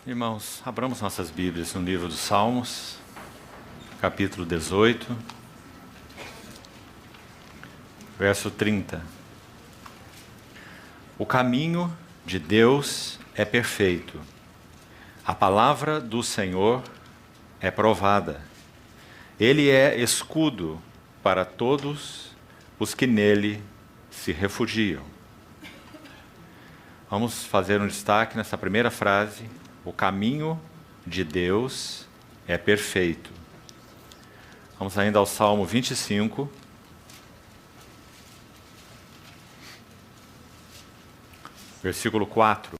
Irmãos, abramos nossas Bíblias no livro dos Salmos, capítulo 18, verso 30. O caminho de Deus é perfeito, a palavra do Senhor é provada. Ele é escudo para todos os que nele se refugiam. Vamos fazer um destaque nessa primeira frase. O caminho de Deus é perfeito. Vamos ainda ao Salmo 25. Versículo 4.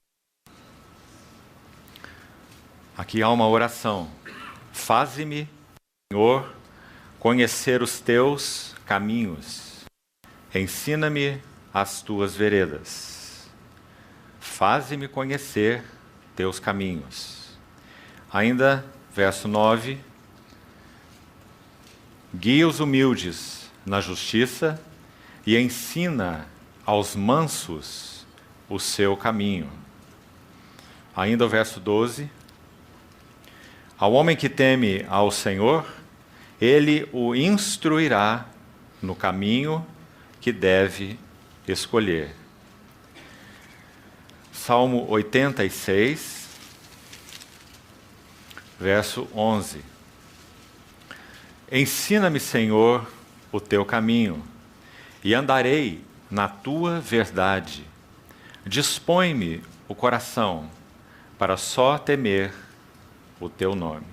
Aqui há uma oração. Faze-me, Senhor, conhecer os teus caminhos. Ensina-me as tuas veredas. Faze-me conhecer teus caminhos. Ainda, verso 9. Guia os humildes na justiça e ensina aos mansos o seu caminho. Ainda o verso 12. Ao homem que teme ao Senhor, ele o instruirá no caminho que deve escolher. Salmo 86, verso 11. Ensina-me, Senhor, o teu caminho, e andarei na tua verdade. Dispõe-me o coração para só temer o teu nome.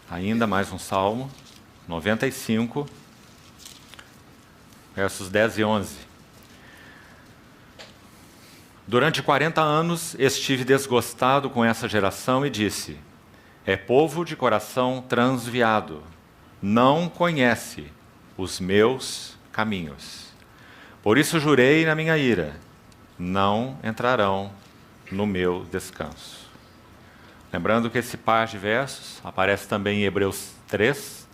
Ainda mais um salmo, 95, versos 10 e 11. Durante 40 anos estive desgostado com essa geração e disse: é povo de coração transviado, não conhece os meus caminhos. Por isso jurei na minha ira, não entrarão no meu descanso. Lembrando que esse par de versos aparece também em Hebreus 3,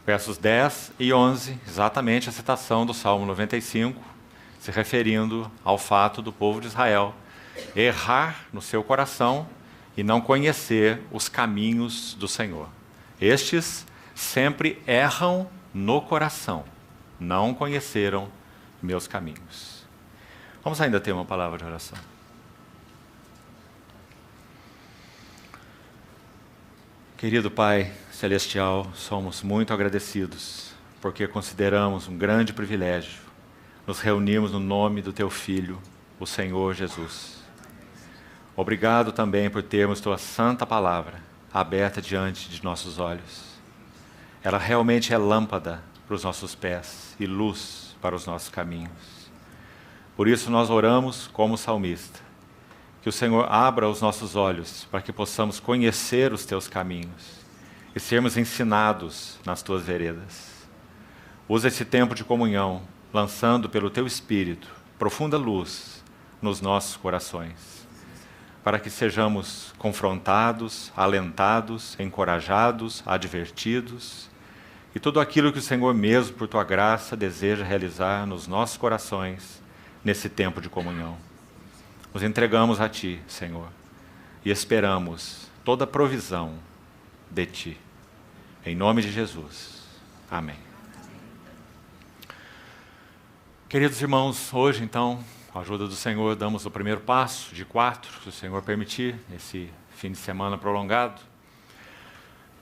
versos 10 e 11, exatamente a citação do Salmo 95, se referindo ao fato do povo de Israel errar no seu coração e não conhecer os caminhos do Senhor. Estes sempre erram no coração, não conheceram meus caminhos. Vamos ainda ter uma palavra de oração. Querido Pai Celestial, somos muito agradecidos, porque consideramos um grande privilégio nos reunirmos no nome do Teu Filho, o Senhor Jesus. Obrigado também por termos Tua santa palavra aberta diante de nossos olhos. Ela realmente é lâmpada para os nossos pés e luz para os nossos caminhos. Por isso nós oramos como salmista, que o Senhor abra os nossos olhos para que possamos conhecer os Teus caminhos e sermos ensinados nas Tuas veredas. Usa esse tempo de comunhão, lançando pelo Teu Espírito profunda luz nos nossos corações, para que sejamos confrontados, alentados, encorajados, advertidos, e tudo aquilo que o Senhor mesmo, por Tua graça, deseja realizar nos nossos corações, nesse tempo de comunhão. Nos entregamos a Ti, Senhor, e esperamos toda provisão de Ti. Em nome de Jesus. Amém. Queridos irmãos, hoje então, com a ajuda do Senhor, damos o primeiro passo de 4, se o Senhor permitir, esse fim de semana prolongado.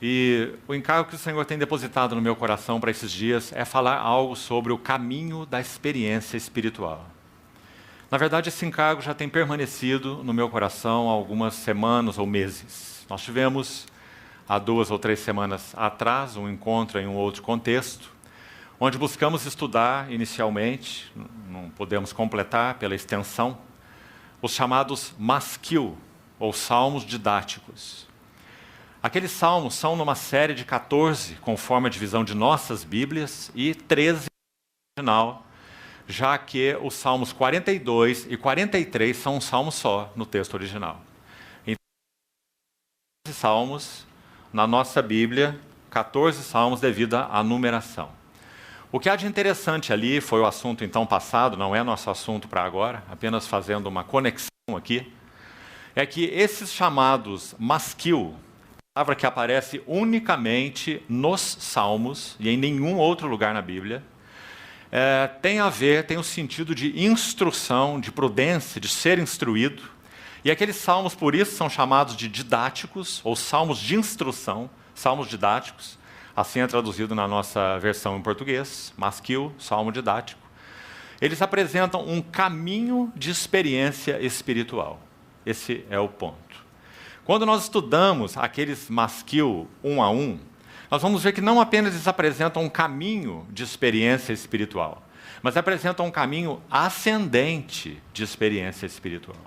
E o encargo que o Senhor tem depositado no meu coração para esses dias é falar algo sobre o caminho da experiência espiritual. Na verdade, esse encargo já tem permanecido no meu coração há algumas semanas ou meses. Nós tivemos, há 2 ou 3 semanas atrás, um encontro em um outro contexto, onde buscamos estudar inicialmente, não podemos completar pela extensão, os chamados Maskil, ou salmos didáticos. Aqueles salmos são numa série de 14, conforme a divisão de nossas Bíblias, e 13 no original, já que os salmos 42 e 43 são um salmo só no texto original. Então, 14 salmos na nossa Bíblia, 14 salmos devido à numeração. O que há de interessante ali foi o assunto então passado, não é nosso assunto para agora, apenas fazendo uma conexão aqui, é que esses chamados masquil, palavra que aparece unicamente nos Salmos e em nenhum outro lugar na Bíblia, tem o sentido de instrução, de prudência, de ser instruído. E aqueles salmos, por isso, são chamados de didáticos, ou salmos de instrução, salmos didáticos. Assim é traduzido na nossa versão em português, masquil, salmo didático. Eles apresentam um caminho de experiência espiritual. Esse é o ponto. Quando nós estudamos aqueles masquil um a um, nós vamos ver que não apenas eles apresentam um caminho de experiência espiritual, mas apresentam um caminho ascendente de experiência espiritual.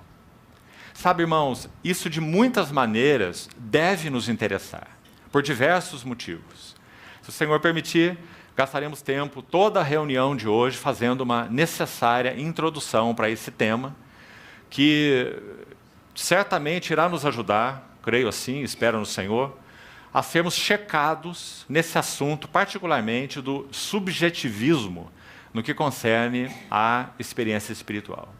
Sabe, irmãos, isso de muitas maneiras deve nos interessar, por diversos motivos. Se o Senhor permitir, gastaremos tempo, toda a reunião de hoje, fazendo uma necessária introdução para esse tema, que certamente irá nos ajudar, creio assim, espero no Senhor, a sermos checados nesse assunto, particularmente do subjetivismo, no que concerne à experiência espiritual.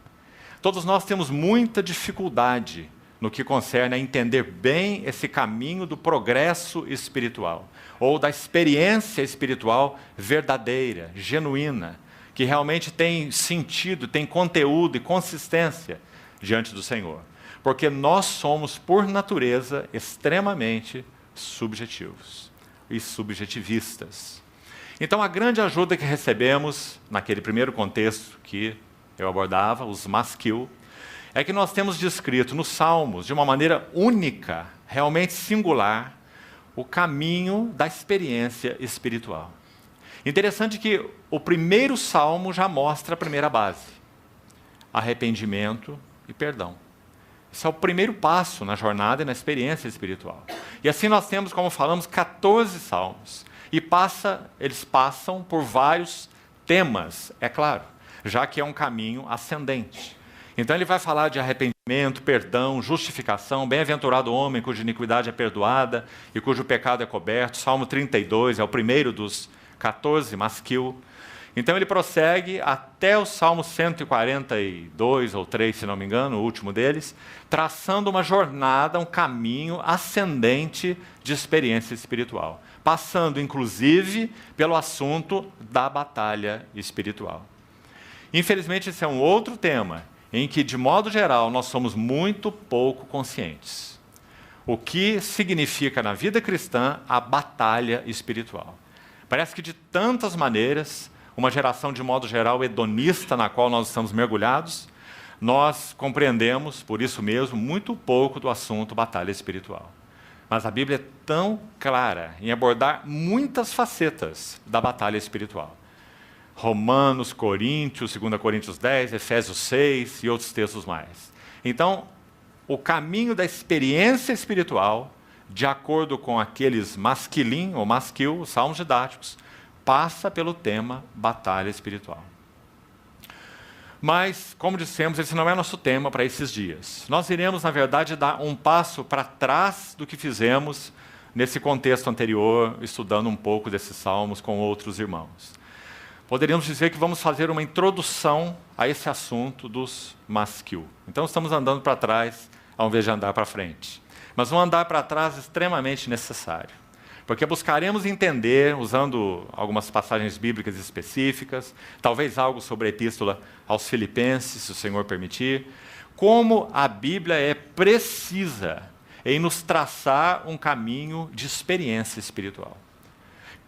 Todos nós temos muita dificuldade no que concerne a entender bem esse caminho do progresso espiritual, ou da experiência espiritual verdadeira, genuína, que realmente tem sentido, tem conteúdo e consistência diante do Senhor. Porque nós somos, por natureza, extremamente subjetivos e subjetivistas. Então, a grande ajuda que recebemos, naquele primeiro contexto que eu abordava, os masquil, é que nós temos descrito nos Salmos, de uma maneira única, realmente singular, o caminho da experiência espiritual. Interessante que o primeiro Salmo já mostra a primeira base: arrependimento e perdão. Esse é o primeiro passo na jornada e na experiência espiritual. E assim nós temos, como falamos, 14 salmos. E eles passam por vários temas, é claro, já que é um caminho ascendente. Então ele vai falar de arrependimento, perdão, justificação, bem-aventurado o homem cuja iniquidade é perdoada e cujo pecado é coberto. Salmo 32 é o primeiro dos 14 masquil. Então ele prossegue até o Salmo 142 ou 3, se não me engano, o último deles, traçando uma jornada, um caminho ascendente de experiência espiritual, passando inclusive pelo assunto da batalha espiritual. Infelizmente esse é um outro tema em que, de modo geral, nós somos muito pouco conscientes. O que significa na vida cristã a batalha espiritual? Parece que de tantas maneiras, uma geração, de modo geral, hedonista na qual nós estamos mergulhados, nós compreendemos, por isso mesmo, muito pouco do assunto batalha espiritual. Mas a Bíblia é tão clara em abordar muitas facetas da batalha espiritual. Romanos, Coríntios, 2 Coríntios 10, Efésios 6 e outros textos mais. Então, o caminho da experiência espiritual, de acordo com aqueles masquilim ou masquil, os salmos didáticos, passa pelo tema batalha espiritual. Mas, como dissemos, esse não é nosso tema para esses dias. Nós iremos, na verdade, dar um passo para trás do que fizemos nesse contexto anterior, estudando um pouco desses salmos com outros irmãos. Poderíamos dizer que vamos fazer uma introdução a esse assunto dos masquil. Então, estamos andando para trás, ao invés de andar para frente. Mas um andar para trás extremamente necessário. Porque buscaremos entender, usando algumas passagens bíblicas específicas, talvez algo sobre a epístola aos Filipenses, se o Senhor permitir, como a Bíblia é precisa em nos traçar um caminho de experiência espiritual.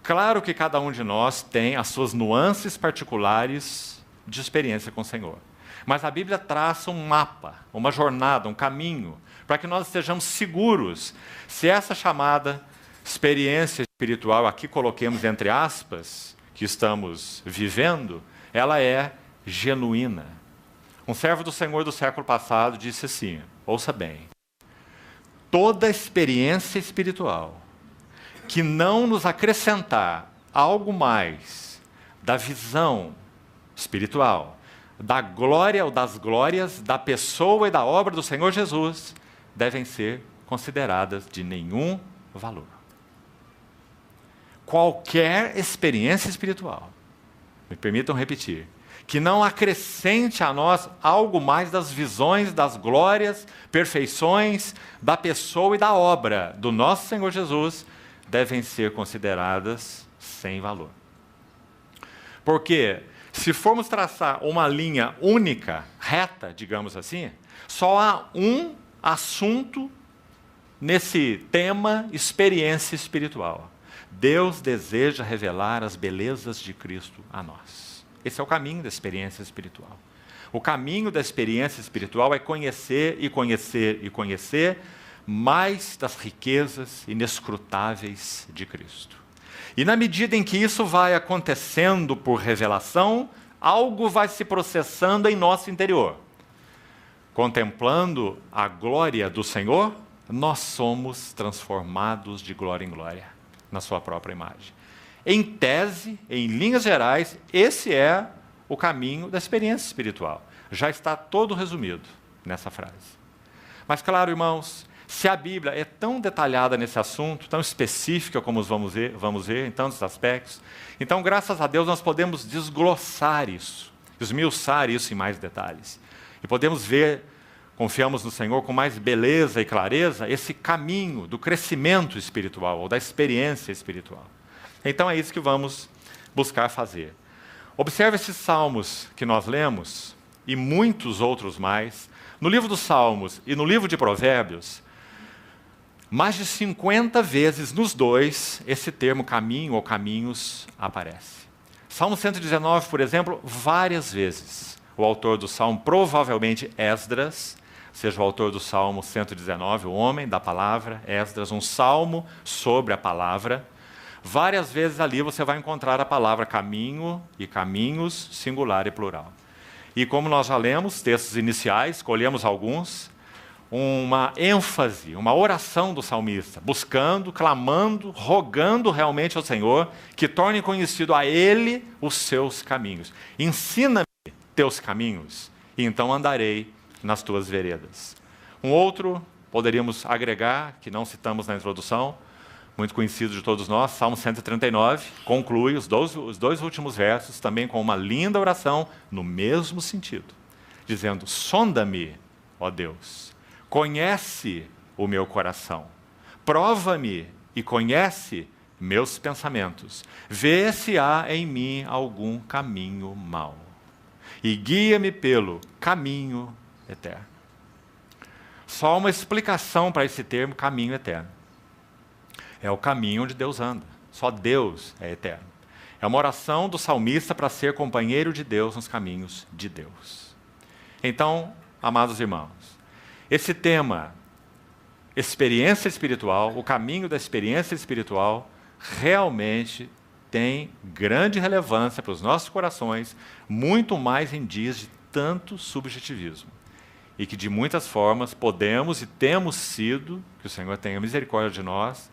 Claro que cada um de nós tem as suas nuances particulares de experiência com o Senhor. Mas a Bíblia traça um mapa, uma jornada, um caminho, para que nós estejamos seguros se essa chamada experiência espiritual, aqui coloquemos entre aspas, que estamos vivendo, ela é genuína. Um servo do Senhor do século passado disse assim, ouça bem: toda experiência espiritual que não nos acrescentar algo mais da visão espiritual, da glória ou das glórias da pessoa e da obra do Senhor Jesus, devem ser consideradas de nenhum valor. Qualquer experiência espiritual, me permitam repetir, que não acrescente a nós algo mais das visões, das glórias, perfeições da pessoa e da obra do nosso Senhor Jesus, devem ser consideradas sem valor. Porque se formos traçar uma linha única, reta, digamos assim, só há um assunto nesse tema experiência espiritual. Deus deseja revelar as belezas de Cristo a nós. Esse é o caminho da experiência espiritual. O caminho da experiência espiritual é conhecer e conhecer e conhecer mais das riquezas inescrutáveis de Cristo. E na medida em que isso vai acontecendo por revelação, algo vai se processando em nosso interior. Contemplando a glória do Senhor, nós somos transformados de glória em glória, na sua própria imagem. Em tese, em linhas gerais, esse é o caminho da experiência espiritual. Já está todo resumido nessa frase. Mas claro, irmãos, se a Bíblia é tão detalhada nesse assunto, tão específica como vamos ver em tantos aspectos, então, graças a Deus, nós podemos desglossar isso, esmiuçar isso em mais detalhes. E podemos ver, confiamos no Senhor com mais beleza e clareza, esse caminho do crescimento espiritual, ou da experiência espiritual. Então é isso que vamos buscar fazer. Observe esses salmos que nós lemos, e muitos outros mais. No livro dos Salmos e no livro de Provérbios, mais de 50 vezes nos dois, esse termo caminho ou caminhos aparece. Salmo 119, por exemplo, várias vezes. O autor do Salmo, provavelmente Esdras, seja o autor do Salmo 119, o homem da palavra, Esdras, um salmo sobre a palavra. Várias vezes ali você vai encontrar a palavra caminho e caminhos, singular e plural. E como nós já lemos, textos iniciais, escolhemos alguns, uma ênfase, uma oração do salmista, buscando, clamando, rogando realmente ao Senhor que torne conhecido a Ele os seus caminhos. Ensina-me teus caminhos, e então andarei nas tuas veredas. Um outro, poderíamos agregar, que não citamos na introdução, muito conhecido de todos nós, Salmo 139, conclui os dois últimos versos também com uma linda oração no mesmo sentido, dizendo: sonda-me, ó Deus, conhece o meu coração, prova-me e conhece meus pensamentos, vê se há em mim algum caminho mau, e guia-me pelo caminho eterno. Só uma explicação para esse termo, caminho eterno. É o caminho onde Deus anda. Só Deus é eterno. É uma oração do salmista para ser companheiro de Deus nos caminhos de Deus. Então, amados irmãos, esse tema, experiência espiritual, o caminho da experiência espiritual, realmente tem grande relevância para os nossos corações, muito mais em dias de tanto subjetivismo. E que de muitas formas podemos e temos sido, que o Senhor tenha misericórdia de nós,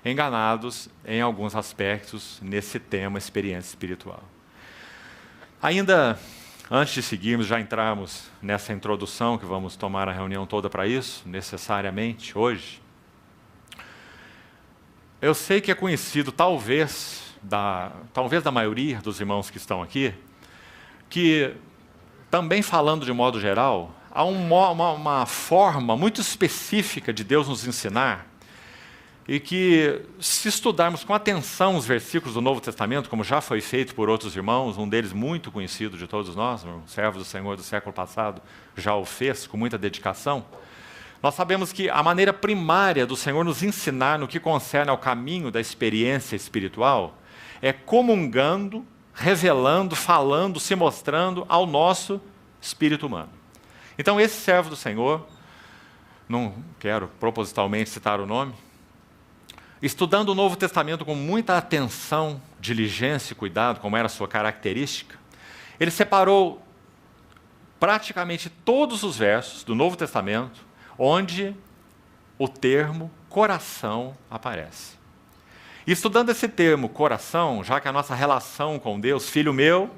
enganados em alguns aspectos nesse tema experiência espiritual. Ainda antes de seguirmos, já entrarmos nessa introdução, que vamos tomar a reunião toda para isso, necessariamente, hoje, eu sei que é conhecido, talvez da maioria dos irmãos que estão aqui, que, também falando de modo geral, há uma forma muito específica de Deus nos ensinar, e que, se estudarmos com atenção os versículos do Novo Testamento, como já foi feito por outros irmãos, um deles muito conhecido de todos nós, um servo do Senhor do século passado, já o fez com muita dedicação, nós sabemos que a maneira primária do Senhor nos ensinar no que concerne ao caminho da experiência espiritual é comungando, revelando, falando, se mostrando ao nosso espírito humano. Então, esse servo do Senhor, não quero propositalmente citar o nome, estudando o Novo Testamento com muita atenção, diligência e cuidado, como era a sua característica, ele separou praticamente todos os versos do Novo Testamento onde o termo coração aparece. E estudando esse termo coração, já que a nossa relação com Deus, filho meu,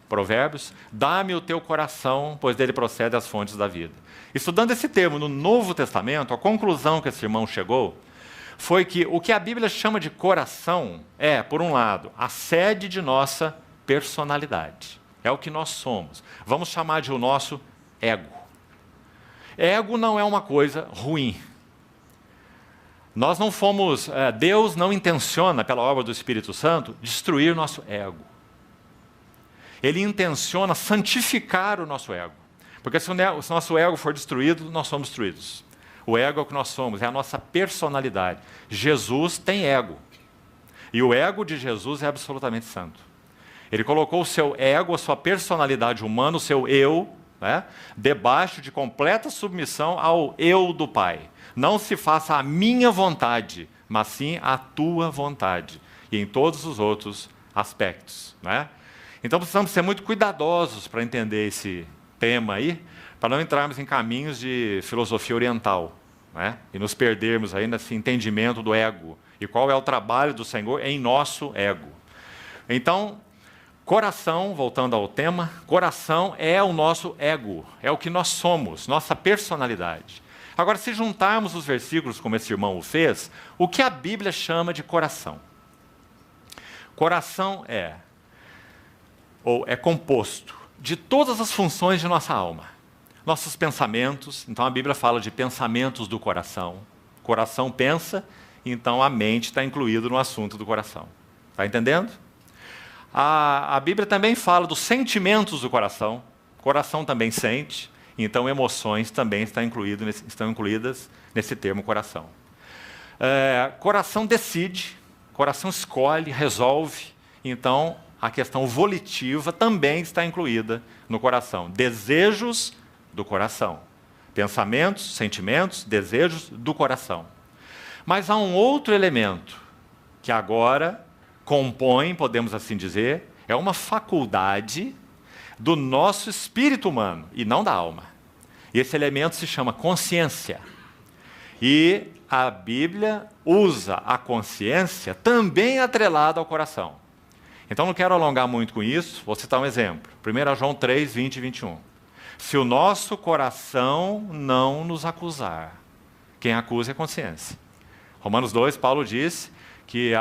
Provérbios, dá-me o teu coração, pois dele procede as fontes da vida. Estudando esse termo no Novo Testamento, a conclusão que esse irmão chegou foi que o que a Bíblia chama de coração é, por um lado, a sede de nossa personalidade. É o que nós somos. Vamos chamar de o nosso ego. Ego não é uma coisa ruim. Nós não fomos, Deus não intenciona, pela obra do Espírito Santo, destruir nosso ego. Ele intenciona santificar o nosso ego. Porque se o nosso ego for destruído, nós somos destruídos. O ego é o que nós somos, é a nossa personalidade. Jesus tem ego. E o ego de Jesus é absolutamente santo. Ele colocou o seu ego, a sua personalidade humana, o seu eu, né, debaixo de completa submissão ao eu do Pai. Não se faça a minha vontade, mas sim a tua vontade. E em todos os outros aspectos. Né? Então precisamos ser muito cuidadosos para entender esse tema aí, para não entrarmos em caminhos de filosofia oriental, né? E nos perdermos aí nesse entendimento do ego. E qual é o trabalho do Senhor em nosso ego. Então, coração, voltando ao tema, coração é o nosso ego, é o que nós somos, nossa personalidade. Agora, se juntarmos os versículos como esse irmão o fez, o que a Bíblia chama de coração? Coração é composto de todas as funções de nossa alma. Nossos pensamentos, então a Bíblia fala de pensamentos do coração. O coração pensa, então a mente está incluída no assunto do coração. Está entendendo? A Bíblia também fala dos sentimentos do coração. O coração também sente, então emoções também estão incluídas nesse termo coração. Coração decide, coração escolhe, resolve, então a questão volitiva também está incluída no coração. Desejos do coração. Pensamentos, sentimentos, desejos do coração. Mas há um outro elemento que agora compõe, podemos assim dizer, é uma faculdade do nosso espírito humano e não da alma. E esse elemento se chama consciência. E a Bíblia usa a consciência também atrelada ao coração. Então, não quero alongar muito com isso, vou citar um exemplo. 1 João 3, 20 e 21. Se o nosso coração não nos acusar, quem acusa é a consciência. Romanos 2, Paulo diz que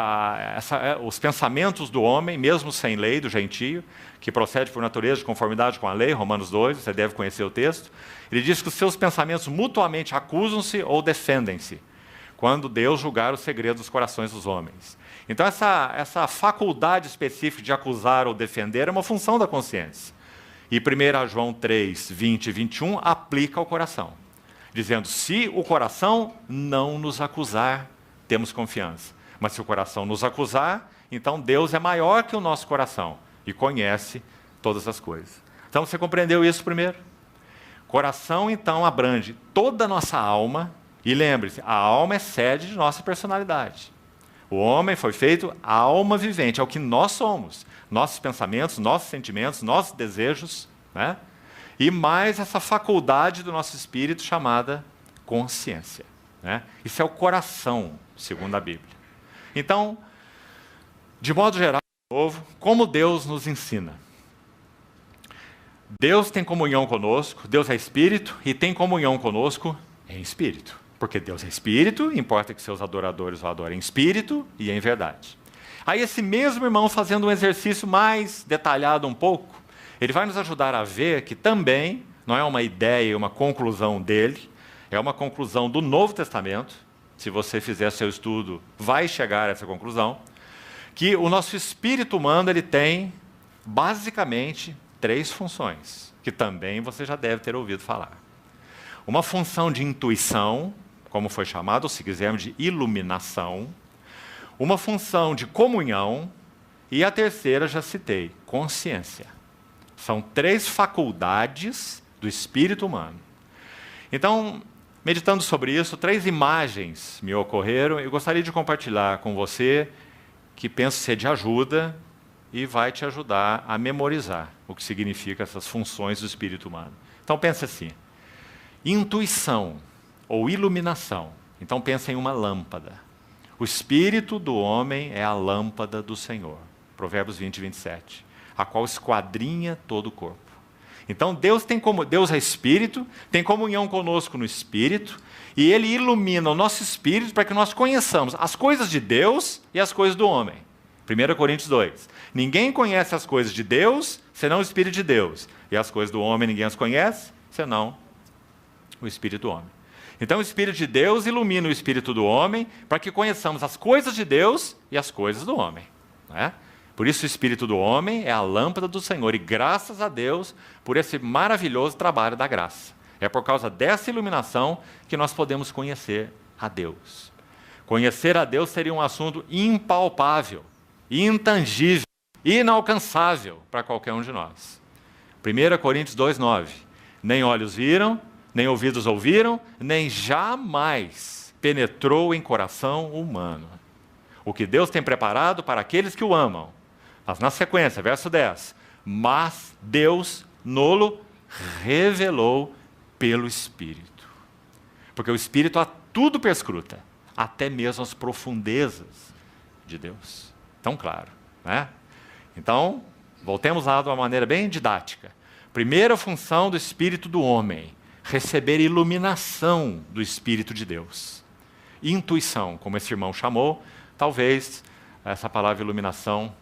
os pensamentos do homem, mesmo sem lei, do gentio, que procede por natureza de conformidade com a lei, Romanos 2, você deve conhecer o texto, ele diz que os seus pensamentos mutuamente acusam-se ou defendem-se, quando Deus julgar os segredos dos corações dos homens. Então, essa faculdade específica de acusar ou defender é uma função da consciência. E 1 João 3, 20 e 21 aplica ao coração, dizendo, se o coração não nos acusar, temos confiança. Mas se o coração nos acusar, então Deus é maior que o nosso coração e conhece todas as coisas. Então, você compreendeu isso primeiro? Coração, então, abrange toda a nossa alma. E lembre-se, a alma é sede de nossa personalidade. O homem foi feito alma vivente, é o que nós somos. Nossos pensamentos, nossos sentimentos, nossos desejos, né? E mais essa faculdade do nosso espírito chamada consciência. Né? Isso é o coração, segundo a Bíblia. Então, de modo geral, de novo, como Deus nos ensina? Deus tem comunhão conosco, Deus é espírito e tem comunhão conosco em espírito. Porque Deus é espírito, importa que seus adoradores o adorem em espírito e em verdade. Aí esse mesmo irmão, fazendo um exercício mais detalhado um pouco, ele vai nos ajudar a ver que também não é uma ideia, uma conclusão dele, é uma conclusão do Novo Testamento. Se você fizer seu estudo, vai chegar a essa conclusão, que o nosso espírito humano ele tem basicamente 3 funções, que também você já deve ter ouvido falar. Uma função de intuição, como foi chamado, ou se quisermos, de iluminação. Uma função de comunhão. E a terceira, já citei, consciência. São 3 faculdades do espírito humano. Então, meditando sobre isso, 3 imagens me ocorreram. Eu gostaria de compartilhar com você, que penso ser de ajuda, e vai te ajudar a memorizar o que significa essas funções do espírito humano. Então, pense assim. Intuição ou iluminação. Então pensa em uma lâmpada. O espírito do homem é a lâmpada do Senhor. Provérbios 20, 27. A qual esquadrinha todo o corpo. Então Deus é espírito, tem comunhão conosco no espírito, e Ele ilumina o nosso espírito para que nós conheçamos as coisas de Deus e as coisas do homem. 1 Coríntios 2. Ninguém conhece as coisas de Deus senão o Espírito de Deus. E as coisas do homem ninguém as conhece, senão o Espírito do homem. Então o Espírito de Deus ilumina o espírito do homem para que conheçamos as coisas de Deus e as coisas do homem. Não é? Por isso o Espírito do homem é a lâmpada do Senhor. E graças a Deus por esse maravilhoso trabalho da graça. É por causa dessa iluminação que nós podemos conhecer a Deus. Conhecer a Deus seria um assunto impalpável, intangível, inalcançável para qualquer um de nós. 1 Coríntios 2,9. Nem olhos viram, nem ouvidos ouviram, nem jamais penetrou em coração humano o que Deus tem preparado para aqueles que o amam. Mas na sequência, verso 10. Mas Deus nolo revelou pelo Espírito. Porque o Espírito a tudo perscruta, até mesmo as profundezas de Deus. Tão claro, né? Então, voltemos lá de uma maneira bem didática. Primeira função do Espírito do homem: receber iluminação do Espírito de Deus. Intuição, como esse irmão chamou, talvez essa palavra iluminação,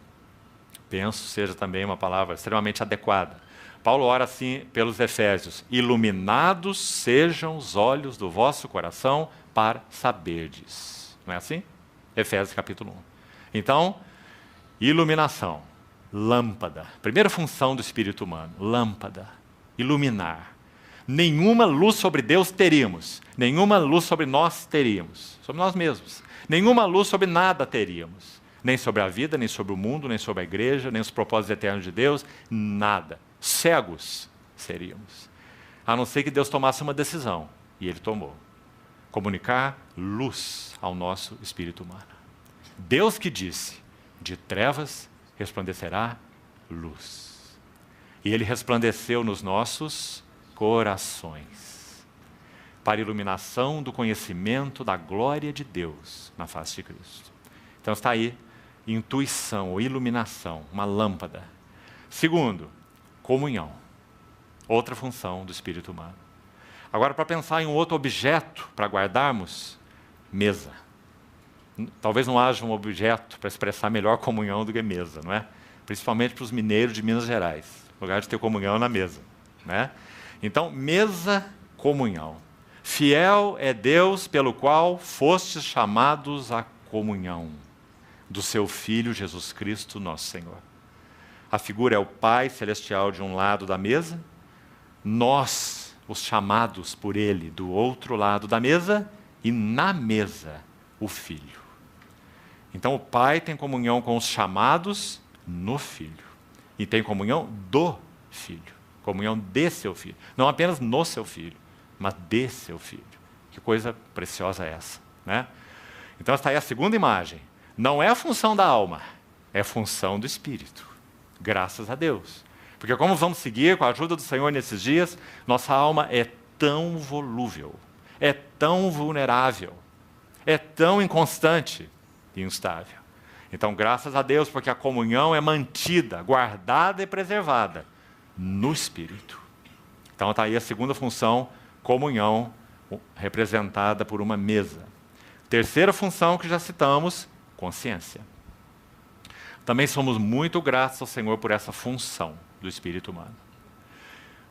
penso, seja também uma palavra extremamente adequada. Paulo ora assim pelos Efésios: iluminados sejam os olhos do vosso coração para saberdes. Não é assim? Efésios capítulo 1. Então, iluminação, lâmpada. Primeira função do espírito humano, lâmpada, iluminar. Nenhuma luz sobre Deus teríamos, nenhuma luz sobre nós teríamos, sobre nós mesmos. Nenhuma luz sobre nada teríamos, nem sobre a vida, nem sobre o mundo, nem sobre a igreja, nem os propósitos eternos de Deus, nada. Cegos seríamos, a não ser que Deus tomasse uma decisão, e Ele tomou. Comunicar luz ao nosso espírito humano. Deus que disse: de trevas resplandecerá luz. E Ele resplandeceu nos nossos corações, para iluminação do conhecimento da glória de Deus na face de Cristo. Então está aí, intuição ou iluminação, uma lâmpada. Segundo, comunhão, outra função do espírito humano. Agora, para pensar em um outro objeto para guardarmos, mesa. Talvez não haja um objeto para expressar melhor comunhão do que mesa, não é? Principalmente para os mineiros de Minas Gerais. O lugar de ter comunhão é na mesa, né? Então, mesa, comunhão. Fiel é Deus pelo qual fostes chamados à comunhão do seu Filho Jesus Cristo, nosso Senhor. A figura é o Pai Celestial de um lado da mesa, nós, os chamados por Ele, do outro lado da mesa, e na mesa, o Filho. Então, o Pai tem comunhão com os chamados no Filho. E tem comunhão do Filho. Comunhão de seu Filho. Não apenas no seu Filho, mas de seu Filho. Que coisa preciosa é essa, né? Então, está aí a segunda imagem. Não é a função da alma, é a função do Espírito. Graças a Deus. Porque como vamos seguir com a ajuda do Senhor nesses dias, nossa alma é tão volúvel, é tão vulnerável, é tão inconstante e instável. Então, graças a Deus, porque a comunhão é mantida, guardada e preservada no Espírito. Então, está aí a segunda função, comunhão, representada por uma mesa. Terceira função que já citamos, consciência. Também somos muito gratos ao Senhor por essa função do espírito humano.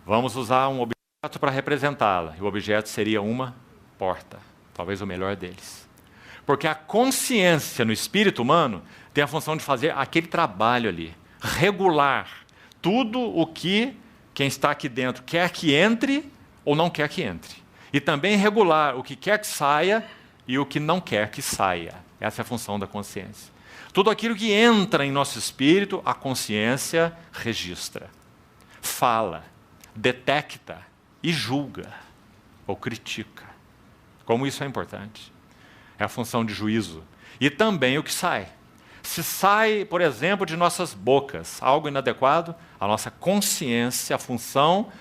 Vamos usar um objeto para representá-la. E o objeto seria uma porta, talvez o melhor deles. Porque a consciência no espírito humano tem a função de fazer aquele trabalho ali, regular tudo o que quem está aqui dentro quer que entre ou não quer que entre. E também regular o que quer que saia e o que não quer que saia. Essa é a função da consciência. Tudo aquilo que entra em nosso espírito, a consciência registra, fala, detecta e julga ou critica. Como isso é importante. É a função de juízo. E também o que sai. Se sai, por exemplo, de nossas bocas algo inadequado, a nossa consciência, a função,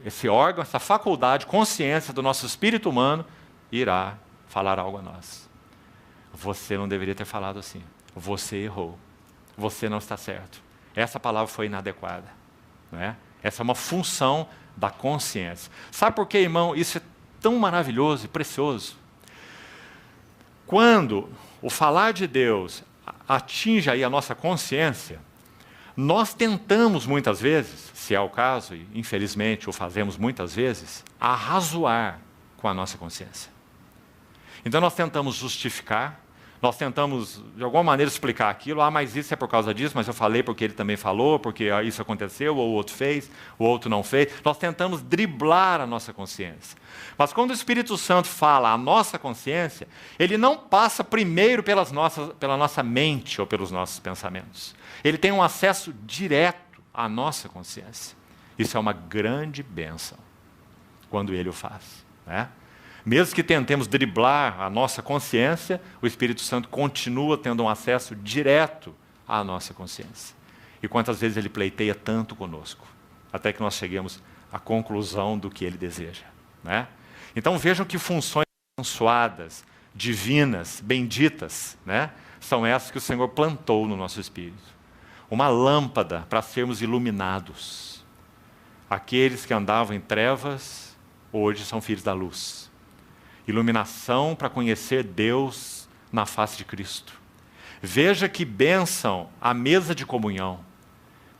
esse órgão, essa faculdade, consciência do nosso espírito humano, irá falar algo a nós. Você não deveria ter falado assim. Você errou. Você não está certo. Essa palavra foi inadequada. Não é? Essa é uma função da consciência. Sabe por quê, irmão? Isso é tão maravilhoso e precioso. Quando o falar de Deus atinge aí a nossa consciência, Nós tentamos muitas vezes, se é o caso, e infelizmente o fazemos muitas vezes, arrazoar com a nossa consciência. Então nós tentamos justificar, nós tentamos de alguma maneira explicar aquilo, mas isso é por causa disso, mas eu falei porque ele também falou, porque isso aconteceu, ou o outro fez, o outro não fez. Nós tentamos driblar a nossa consciência. Mas quando o Espírito Santo fala a nossa consciência, ele não passa primeiro pela nossa mente ou pelos nossos pensamentos. Ele tem um acesso direto à nossa consciência. Isso é uma grande bênção quando ele o faz, né? Mesmo que tentemos driblar a nossa consciência, o Espírito Santo continua tendo um acesso direto à nossa consciência. E quantas vezes ele pleiteia tanto conosco, até que nós cheguemos à conclusão do que ele deseja, né? Então vejam que funções abençoadas, divinas, benditas, né, são essas que o Senhor plantou no nosso espírito. Uma lâmpada para sermos iluminados. Aqueles que andavam em trevas, hoje são filhos da luz. Iluminação para conhecer Deus na face de Cristo. Veja que bênção a mesa de comunhão.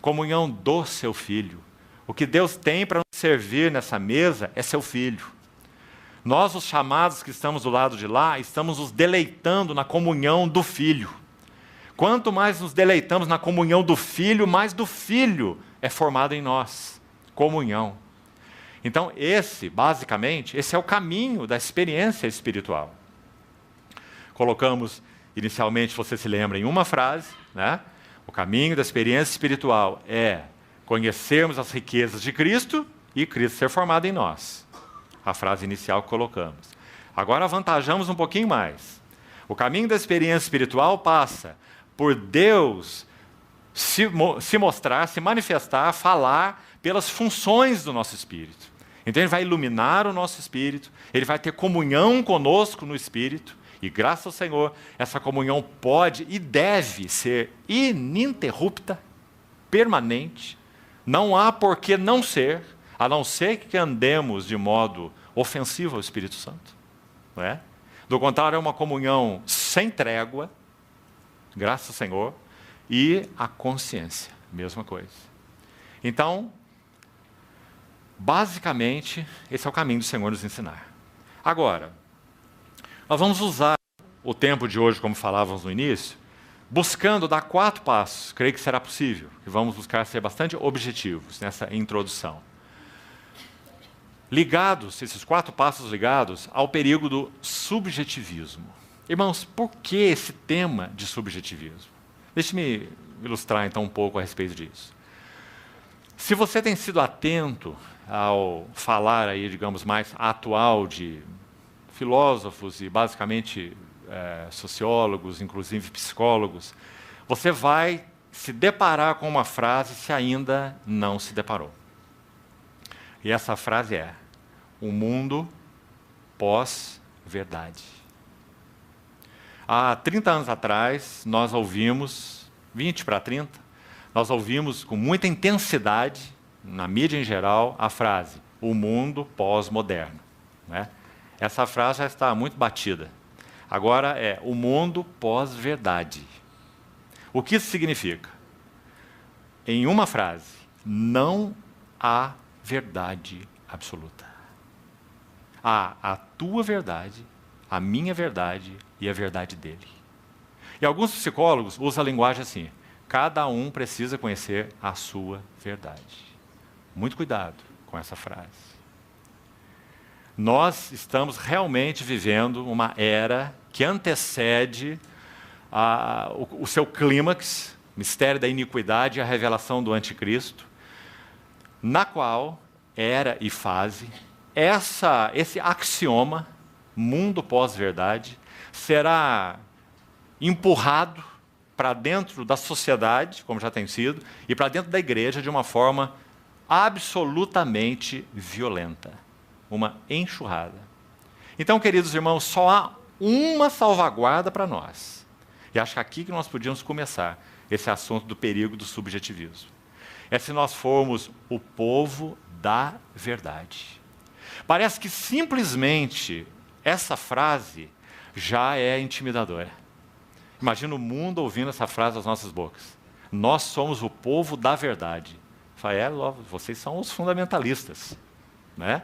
Comunhão do seu Filho. O que Deus tem para nos servir nessa mesa é seu Filho. Nós, os chamados que estamos do lado de lá, estamos nos deleitando na comunhão do Filho. Quanto mais nos deleitamos na comunhão do Filho, mais do Filho é formado em nós. Comunhão. Então, basicamente, esse é o caminho da experiência espiritual. Colocamos, inicialmente, você se lembra, em uma frase, né? O caminho da experiência espiritual é conhecermos as riquezas de Cristo e Cristo ser formado em nós. A frase inicial que colocamos. Agora avantajamos um pouquinho mais. O caminho da experiência espiritual passa por Deus se mostrar, se manifestar, falar pelas funções do nosso espírito. Então ele vai iluminar o nosso espírito, ele vai ter comunhão conosco no espírito, e graças ao Senhor, essa comunhão pode e deve ser ininterrupta, permanente, não há por que não ser, a não ser que andemos de modo ofensivo ao Espírito Santo. Não é? Do contrário, é uma comunhão sem trégua, graças ao Senhor, e a consciência, mesma coisa. Então, basicamente, esse é o caminho do Senhor nos ensinar. Agora, nós vamos usar o tempo de hoje, como falávamos no início, buscando dar 4 passos, creio que será possível, e vamos buscar ser bastante objetivos nessa introdução. Ligados, esses 4 passos ligados ao perigo do subjetivismo. Irmãos, por que esse tema de subjetivismo? Deixe-me ilustrar então um pouco a respeito disso. Se você tem sido atento ao falar aí, digamos, mais atual de filósofos e basicamente sociólogos, inclusive psicólogos, você vai se deparar com uma frase se ainda não se deparou. E essa frase é: o mundo pós-verdade. Há 30 anos atrás, nós ouvimos, 20 para 30, nós ouvimos com muita intensidade, na mídia em geral, a frase, o mundo pós-moderno. Né? Essa frase já está muito batida. Agora é o mundo pós-verdade. O que isso significa? Em uma frase, não há verdade absoluta. Há a tua verdade, a minha verdade e a verdade dele. E alguns psicólogos usam a linguagem assim: cada um precisa conhecer a sua verdade. Muito cuidado com essa frase. Nós estamos realmente vivendo uma era que antecede o seu clímax, mistério da iniquidade e a revelação do anticristo, na qual era e fase, esse axioma, mundo pós-verdade, será empurrado para dentro da sociedade, como já tem sido, e para dentro da igreja de uma forma absolutamente violenta. Uma enxurrada. Então, queridos irmãos, só há uma salvaguarda para nós. E acho que é aqui que nós podíamos começar esse assunto do perigo do subjetivismo. É se nós formos o povo da verdade. Parece que simplesmente essa frase já é intimidadora. Imagina o mundo ouvindo essa frase das nossas bocas. Nós somos o povo da verdade. Vocês são os fundamentalistas, né?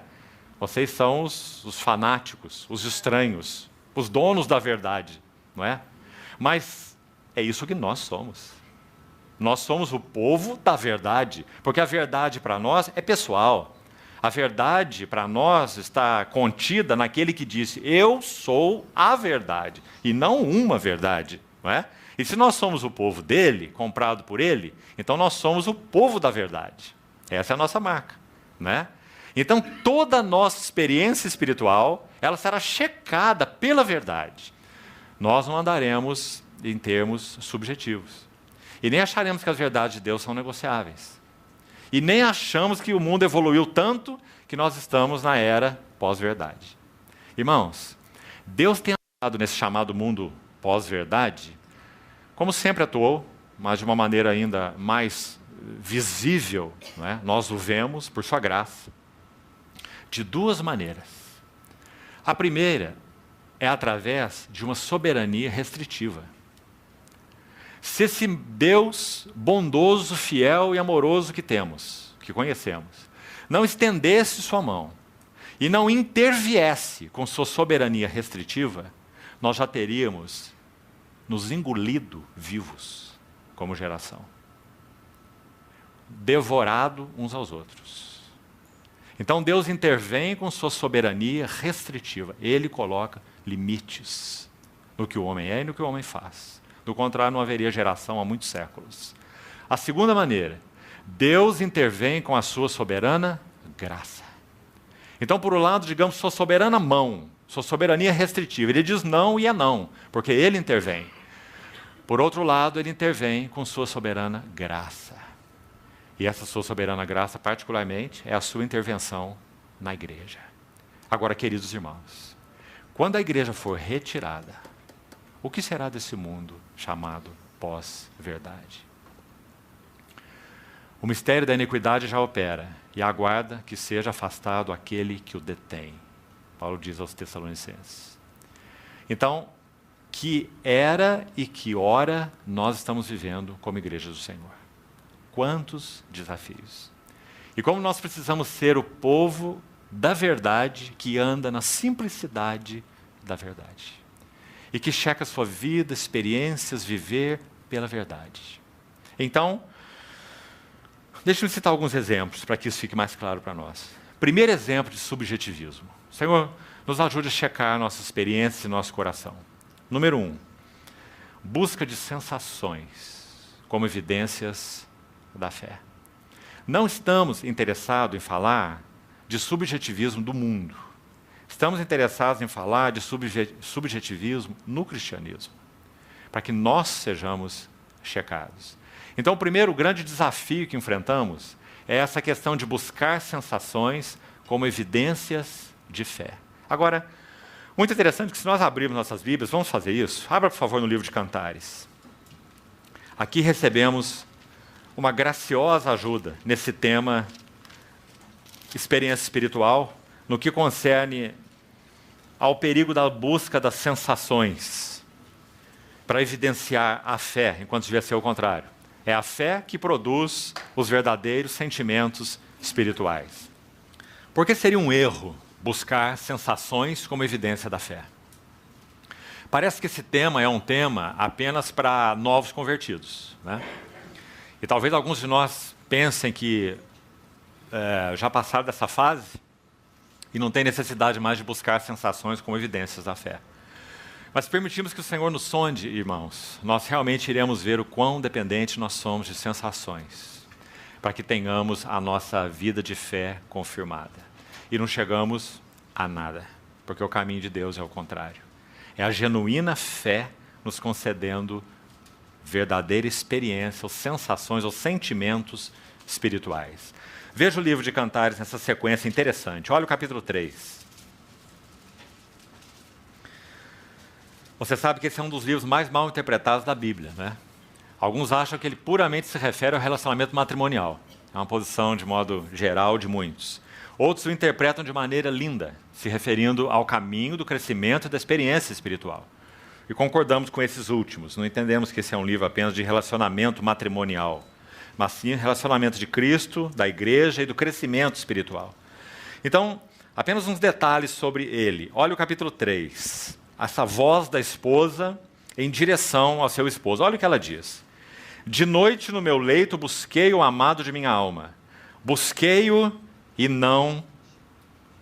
Vocês são os fanáticos, os estranhos, os donos da verdade, não é? Mas é isso que nós somos. Nós somos o povo da verdade, porque a verdade para nós é pessoal. A verdade para nós está contida naquele que disse: eu sou a verdade, e não uma verdade, não é? E se nós somos o povo dele, comprado por ele, então nós somos o povo da verdade. Essa é a nossa marca, né? Então toda a nossa experiência espiritual, ela será checada pela verdade. Nós não andaremos em termos subjetivos. E nem acharemos que as verdades de Deus são negociáveis. E nem achamos que o mundo evoluiu tanto que nós estamos na era pós-verdade. Irmãos, Deus tem atuado nesse chamado mundo pós-verdade, como sempre atuou, mas de uma maneira ainda mais visível, não é? Nós o vemos por sua graça, de duas maneiras. A primeira é através de uma soberania restritiva. Se esse Deus bondoso, fiel e amoroso que temos, que conhecemos, não estendesse sua mão e não interviesse com sua soberania restritiva, nós já teríamos nos engolido vivos como geração, devorado uns aos outros. Então Deus intervém com sua soberania restritiva. Ele coloca limites no que o homem é e no que o homem faz. Do contrário, não haveria geração há muitos séculos. A segunda maneira, Deus intervém com a sua soberana graça. Então, por um lado, digamos, sua soberana mão, sua soberania restritiva. Ele diz não e é não, porque ele intervém. Por outro lado, ele intervém com sua soberana graça. E essa sua soberana graça, particularmente, é a sua intervenção na igreja. Agora, queridos irmãos, quando a igreja for retirada, o que será desse mundo chamado pós-verdade? O mistério da iniquidade já opera e aguarda que seja afastado aquele que o detém. Paulo diz aos Tessalonicenses. Então, que era e que hora nós estamos vivendo como igreja do Senhor? Quantos desafios! E como nós precisamos ser o povo da verdade que anda na simplicidade da verdade. E que checa a sua vida, experiências, viver pela verdade. Então, deixe-me citar alguns exemplos para que isso fique mais claro para nós. Primeiro exemplo de subjetivismo. Senhor, nos ajude a checar nossas experiências e nosso coração. Número 1, busca de sensações como evidências da fé. Não estamos interessados em falar de subjetivismo do mundo. Estamos interessados em falar de subjetivismo no cristianismo, para que nós sejamos checados. Então, o primeiro grande desafio que enfrentamos é essa questão de buscar sensações como evidências de fé. Agora, muito interessante que se nós abrirmos nossas Bíblias, vamos fazer isso? Abra, por favor, no livro de Cantares. Aqui recebemos uma graciosa ajuda nesse tema experiência espiritual, no que concerne ao perigo da busca das sensações, para evidenciar a fé, enquanto devia ser o contrário. É a fé que produz os verdadeiros sentimentos espirituais. Por que seria um erro buscar sensações como evidência da fé? Parece que esse tema é um tema apenas para novos convertidos, né? E talvez alguns de nós pensem que já passaram dessa fase e não tem necessidade mais de buscar sensações como evidências da fé. Mas se permitirmos que o Senhor nos sonde, irmãos, nós realmente iremos ver o quão dependente nós somos de sensações, para que tenhamos a nossa vida de fé confirmada. E não chegamos a nada, porque o caminho de Deus é o contrário. É a genuína fé nos concedendo verdadeira experiência, ou sensações, ou sentimentos espirituais. Veja o livro de Cantares nessa sequência interessante. Olha o capítulo 3. Você sabe que esse é um dos livros mais mal interpretados da Bíblia, né? Alguns acham que ele puramente se refere ao relacionamento matrimonial. É uma posição, de modo geral, de muitos. Outros o interpretam de maneira linda, se referindo ao caminho do crescimento e da experiência espiritual. e concordamos com esses últimos. Não entendemos que esse é um livro apenas de relacionamento matrimonial, mas sim relacionamento de Cristo, da igreja e do crescimento espiritual. Então, apenas uns detalhes sobre ele. Olha o capítulo 3. Essa voz da esposa em direção ao seu esposo. Olha o que ela diz. De noite no meu leito busquei o amado de minha alma. Busquei-o e não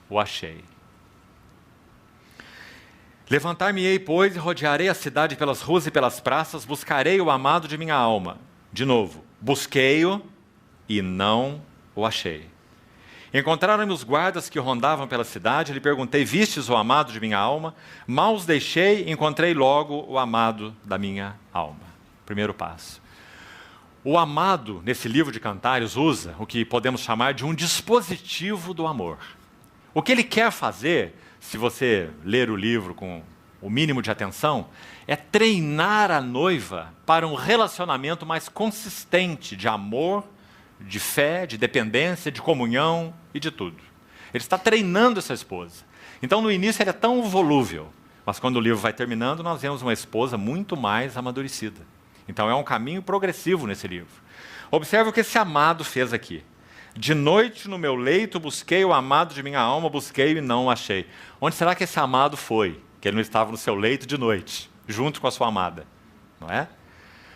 o achei. Levantar-me-ei, pois, e rodearei a cidade pelas ruas e pelas praças, buscarei o amado de minha alma. De novo, busquei-o e não o achei. Encontraram-me os guardas que rondavam pela cidade, lhe perguntei, vistes o amado de minha alma? Mal os deixei, encontrei logo o amado da minha alma. Primeiro passo. O amado, nesse livro de Cantares, usa o que podemos chamar de um dispositivo do amor. O que ele quer fazer, se você ler o livro com o mínimo de atenção, é treinar a noiva para um relacionamento mais consistente de amor, de fé, de dependência, de comunhão e de tudo. Ele está treinando essa esposa. Então, no início, ele é tão volúvel, mas quando o livro vai terminando, nós vemos uma esposa muito mais amadurecida. Então, é um caminho progressivo nesse livro. Observe o que esse amado fez aqui. De noite no meu leito busquei o amado de minha alma, busquei e não o achei. Onde será que esse amado foi? Que ele não estava no seu leito de noite, junto com a sua amada. Não é?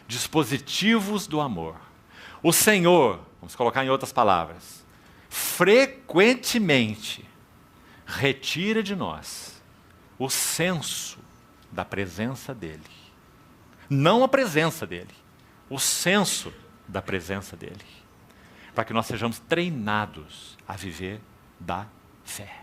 Dispositivos do amor. O Senhor, vamos colocar em outras palavras, frequentemente retira de nós o senso da presença dEle. Não a presença dEle, o senso da presença dEle. Para que nós sejamos treinados a viver da fé.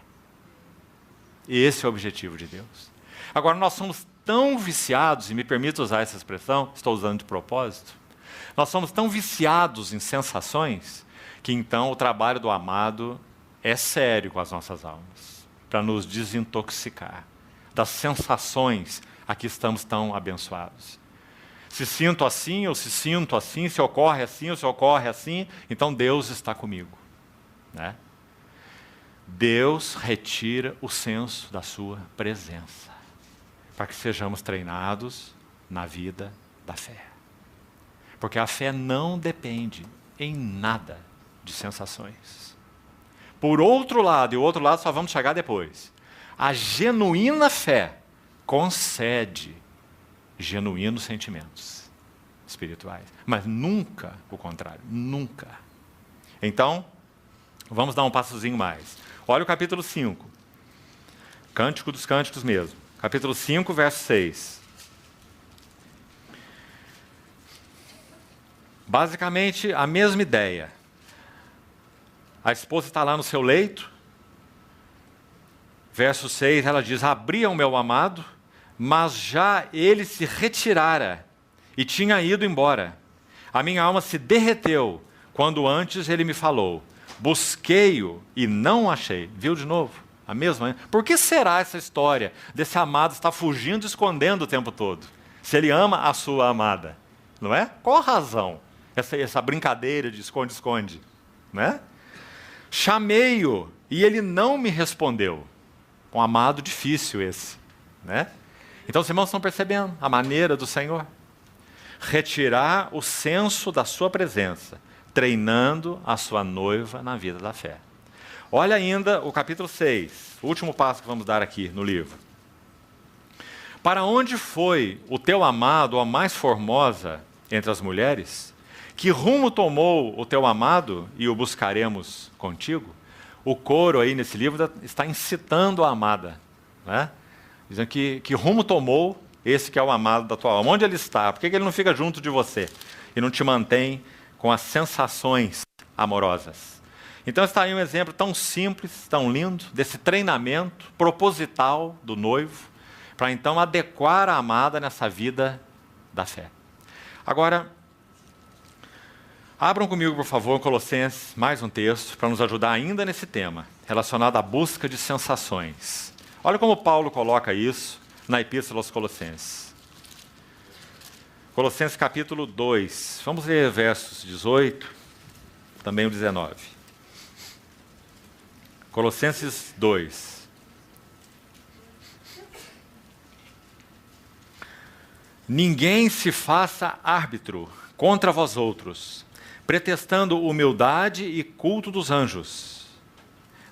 E esse é o objetivo de Deus. Agora, nós somos tão viciados, e me permito usar essa expressão, estou usando de propósito, nós somos tão viciados em sensações, que então o trabalho do amado é sério com as nossas almas, para nos desintoxicar das sensações a que estamos tão abençoados. Se sinto assim, ou se sinto assim, se ocorre assim, ou se ocorre assim, então Deus está comigo. Né? Deus retira o senso da sua presença, para que sejamos treinados na vida da fé. Porque a fé não depende em nada de sensações. Por outro lado, e o outro lado só vamos chegar depois, a genuína fé concede genuínos sentimentos espirituais, mas nunca o contrário, nunca. Então, vamos dar um passozinho mais. Olha o capítulo 5, Cântico dos Cânticos mesmo, capítulo 5, verso 6. Basicamente, a mesma ideia. A esposa está lá no seu leito, verso 6, ela diz, abri ao meu amado, mas já ele se retirara e tinha ido embora. A minha alma se derreteu quando antes ele me falou. Busquei-o e não achei. Viu de novo? A mesma. Por que será essa história desse amado estar fugindo e escondendo o tempo todo? Se ele ama a sua amada. Não é? Qual a razão? Essa brincadeira de esconde-esconde. Não é? Chamei-o e ele não me respondeu. Um amado difícil esse. Né? Então os irmãos estão percebendo a maneira do Senhor? Retirar o senso da sua presença, treinando a sua noiva na vida da fé. Olha ainda o capítulo 6, o último passo que vamos dar aqui no livro. Para onde foi o teu amado, a mais formosa entre as mulheres? Que rumo tomou o teu amado e o buscaremos contigo? O coro aí nesse livro está incitando a amada, né? Dizendo que rumo tomou esse que é o amado da tua alma. Onde ele está? Por que ele não fica junto de você e não te mantém com as sensações amorosas? Então está aí um exemplo tão simples, tão lindo, desse treinamento proposital do noivo, para então adequar a amada nessa vida da fé. Agora, abram comigo, por favor, Colossenses, mais um texto, para nos ajudar ainda nesse tema, relacionado à busca de sensações. Olha como Paulo coloca isso na Epístola aos Colossenses. Colossenses capítulo 2. Vamos ler versos 18, também o 19. Colossenses 2. Ninguém se faça árbitro contra vós outros, pretextando humildade e culto dos anjos,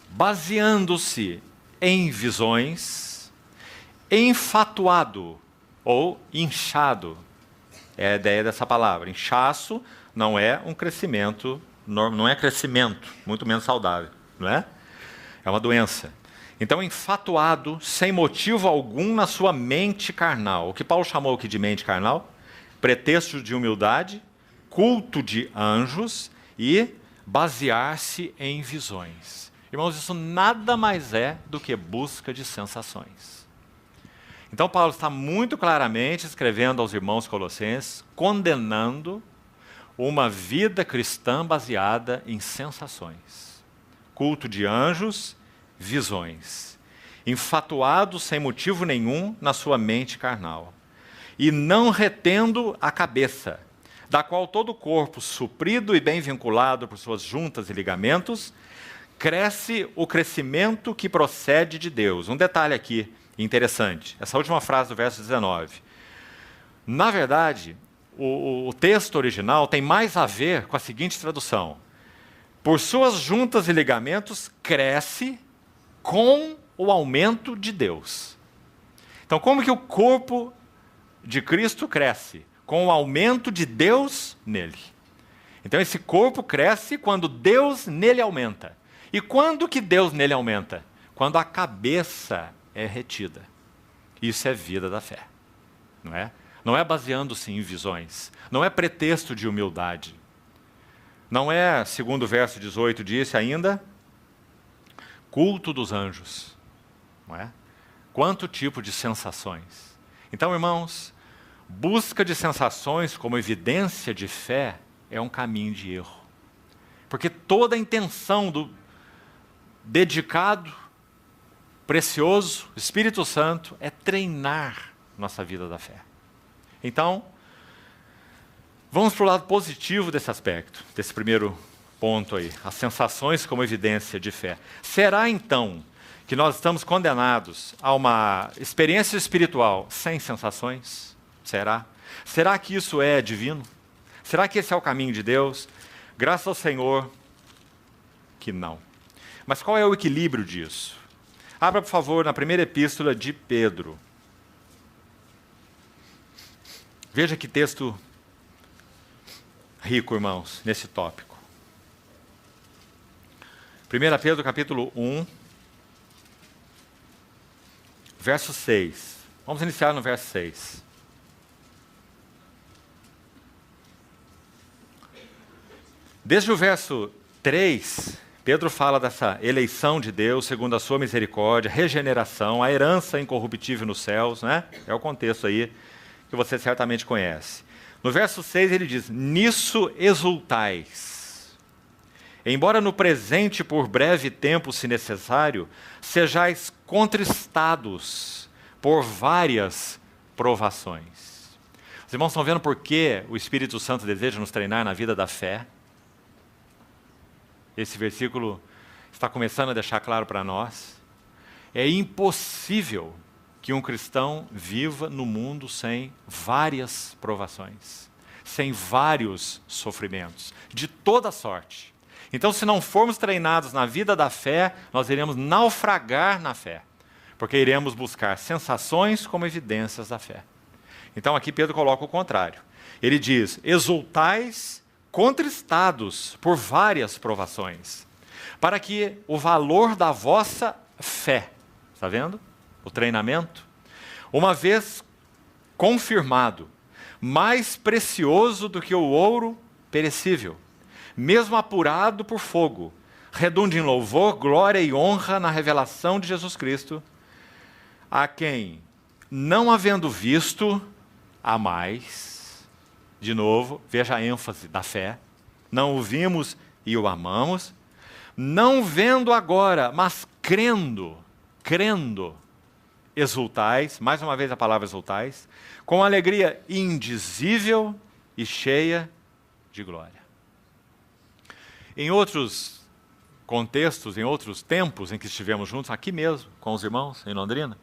baseando-se em visões, enfatuado ou inchado. É a ideia dessa palavra. Inchaço não é um crescimento, não é crescimento, muito menos saudável, não é? É uma doença. Então, enfatuado, sem motivo algum na sua mente carnal. O que Paulo chamou aqui de mente carnal? Pretexto de humildade, culto de anjos e basear-se em visões. Irmãos, isso nada mais é do que busca de sensações. Então, Paulo está muito claramente escrevendo aos irmãos colossenses, condenando uma vida cristã baseada em sensações. Culto de anjos, visões. Enfatuado sem motivo nenhum na sua mente carnal. E não retendo a cabeça, da qual todo o corpo, suprido e bem vinculado por suas juntas e ligamentos, cresce o crescimento que procede de Deus. Um detalhe aqui interessante, essa última frase do verso 19. Na verdade, o texto original tem mais a ver com a seguinte tradução: por suas juntas e ligamentos cresce com o aumento de Deus. Então, como que o corpo de Cristo cresce? Com o aumento de Deus nele. Então, esse corpo cresce quando Deus nele aumenta. E quando que Deus nele aumenta? Quando a cabeça é retida. Isso é vida da fé, não é? Não é baseando-se em visões, não é pretexto de humildade. Não é, segundo o verso 18 disse ainda, culto dos anjos, não é? Quanto tipo de sensações. Então, irmãos, busca de sensações como evidência de fé é um caminho de erro. Porque toda a intenção do dedicado, precioso, Espírito Santo, é treinar nossa vida da fé. Então, vamos para o lado positivo desse aspecto, desse primeiro ponto aí, as sensações como evidência de fé. Será então que nós estamos condenados a uma experiência espiritual sem sensações? Será? Será que isso é divino? Será que esse é o caminho de Deus? Graças ao Senhor que não. Mas qual é o equilíbrio disso? Abra, por favor, na primeira epístola de Pedro. Veja que texto rico, irmãos, nesse tópico. 1 Pedro, capítulo 1, verso 6. Vamos iniciar no verso 6. Desde o verso 3, Pedro fala dessa eleição de Deus segundo a sua misericórdia, regeneração, a herança incorruptível nos céus, né? É o contexto aí que você certamente conhece. No verso 6 ele diz, nisso exultais. Embora no presente, por breve tempo, se necessário, sejais contristados por várias provações. Os irmãos estão vendo por que o Espírito Santo deseja nos treinar na vida da fé? Esse versículo está começando a deixar claro para nós. É impossível que um cristão viva no mundo sem várias provações, sem vários sofrimentos, de toda sorte. Então, se não formos treinados na vida da fé, nós iremos naufragar na fé, porque iremos buscar sensações como evidências da fé. Então, aqui Pedro coloca o contrário. Ele diz, exultais contristados por várias provações, para que o valor da vossa fé, está vendo? O treinamento, uma vez confirmado, mais precioso do que o ouro perecível, mesmo apurado por fogo, redunde em louvor, glória e honra na revelação de Jesus Cristo, a quem, não havendo visto, há mais. De novo, veja a ênfase da fé. Não o vimos e o amamos. Não vendo agora, mas crendo, exultais, mais uma vez a palavra exultais, com alegria indizível e cheia de glória. Em outros contextos, em outros tempos em que estivemos juntos, aqui mesmo, com os irmãos, em Londrina,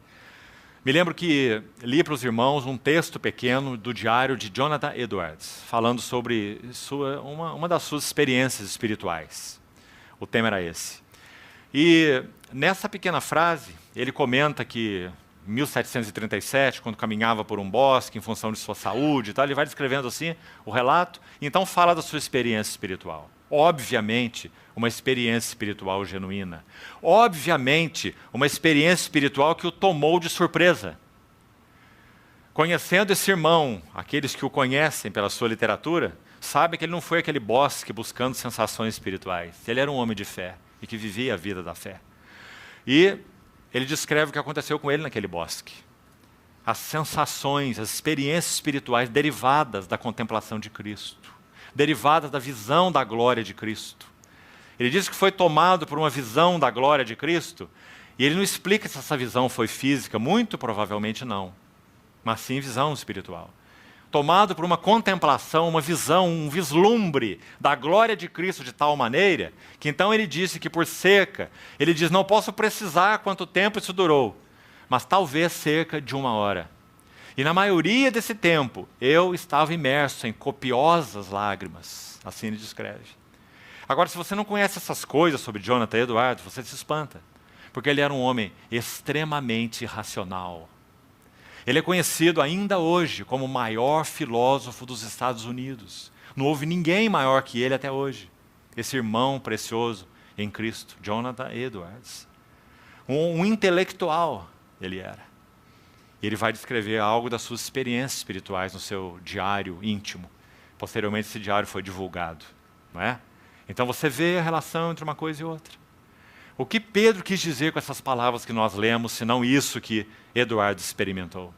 Me lembro que li para os irmãos um texto pequeno do diário de Jonathan Edwards, falando sobre uma das suas experiências espirituais. O tema era esse. E nessa pequena frase, ele comenta que em 1737, quando caminhava por um bosque em função de sua saúde e tal, ele vai descrevendo assim o relato, e então fala da sua experiência espiritual. Obviamente, uma experiência espiritual genuína. Obviamente, uma experiência espiritual que o tomou de surpresa. Conhecendo esse irmão, aqueles que o conhecem pela sua literatura, sabem que ele não foi aquele bosque buscando sensações espirituais. Ele era um homem de fé e que vivia a vida da fé. E ele descreve o que aconteceu com ele naquele bosque. As sensações, as experiências espirituais derivadas da contemplação de Cristo, derivadas da visão da glória de Cristo. Ele diz que foi tomado por uma visão da glória de Cristo, e ele não explica se essa visão foi física, muito provavelmente não, mas sim visão espiritual. Tomado por uma contemplação, uma visão, um vislumbre da glória de Cristo de tal maneira, que então ele disse que por cerca, ele diz, não posso precisar quanto tempo isso durou, mas talvez cerca de 1 hora. E na maioria desse tempo, eu estava imerso em copiosas lágrimas. Assim ele descreve. Agora, se você não conhece essas coisas sobre Jonathan Edwards, você se espanta. Porque ele era um homem extremamente racional. Ele é conhecido ainda hoje como o maior filósofo dos Estados Unidos. Não houve ninguém maior que ele até hoje. Esse irmão precioso em Cristo, Jonathan Edwards. Um intelectual ele era. E ele vai descrever algo das suas experiências espirituais no seu diário íntimo. Posteriormente, esse diário foi divulgado. Não é? Então você vê a relação entre uma coisa e outra. O que Pedro quis dizer com essas palavras que nós lemos, senão isso que Eduardo experimentou?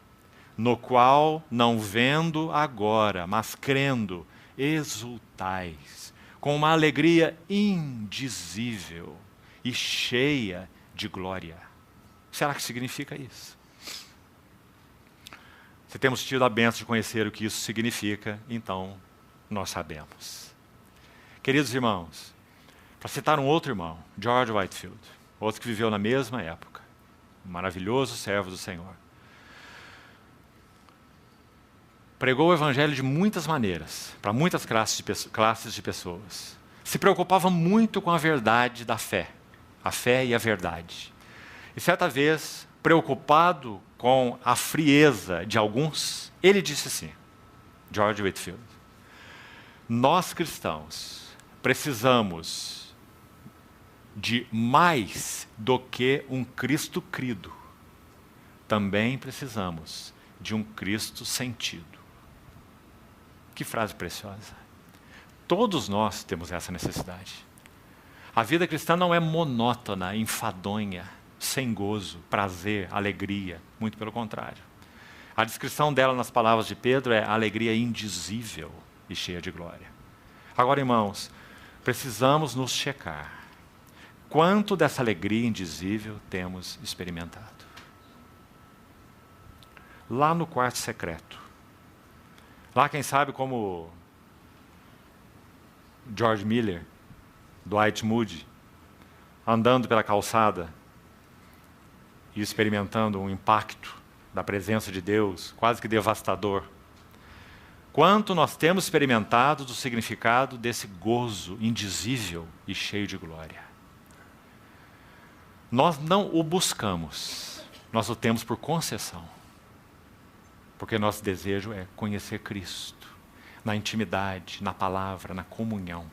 No qual, não vendo agora, mas crendo, exultais, com uma alegria indizível e cheia de glória. Será que significa isso? Se temos tido a bênção de conhecer o que isso significa, então nós sabemos. Queridos irmãos, para citar um outro irmão, George Whitefield, outro que viveu na mesma época, um maravilhoso servo do Senhor. Pregou o evangelho de muitas maneiras, para muitas classes de pessoas. Se preocupava muito com a verdade da fé, a fé e a verdade. E certa vez, preocupado com a frieza de alguns, ele disse assim, George Whitefield, nós cristãos precisamos de mais do que um Cristo crido. Também precisamos de um Cristo sentido. Que frase preciosa. Todos nós temos essa necessidade. A vida cristã não é monótona, enfadonha, sem gozo, prazer, alegria. Muito pelo contrário. A descrição dela nas palavras de Pedro é alegria indizível e cheia de glória. Agora, irmãos, precisamos nos checar. Quanto dessa alegria indizível temos experimentado? Lá no quarto secreto. Lá, quem sabe, como George Miller, Dwight Moody, andando pela calçada e experimentando um impacto da presença de Deus, quase que devastador. Quanto nós temos experimentado do significado desse gozo indizível e cheio de glória. Nós não o buscamos, nós o temos por concessão. Porque nosso desejo é conhecer Cristo, na intimidade, na palavra, na comunhão.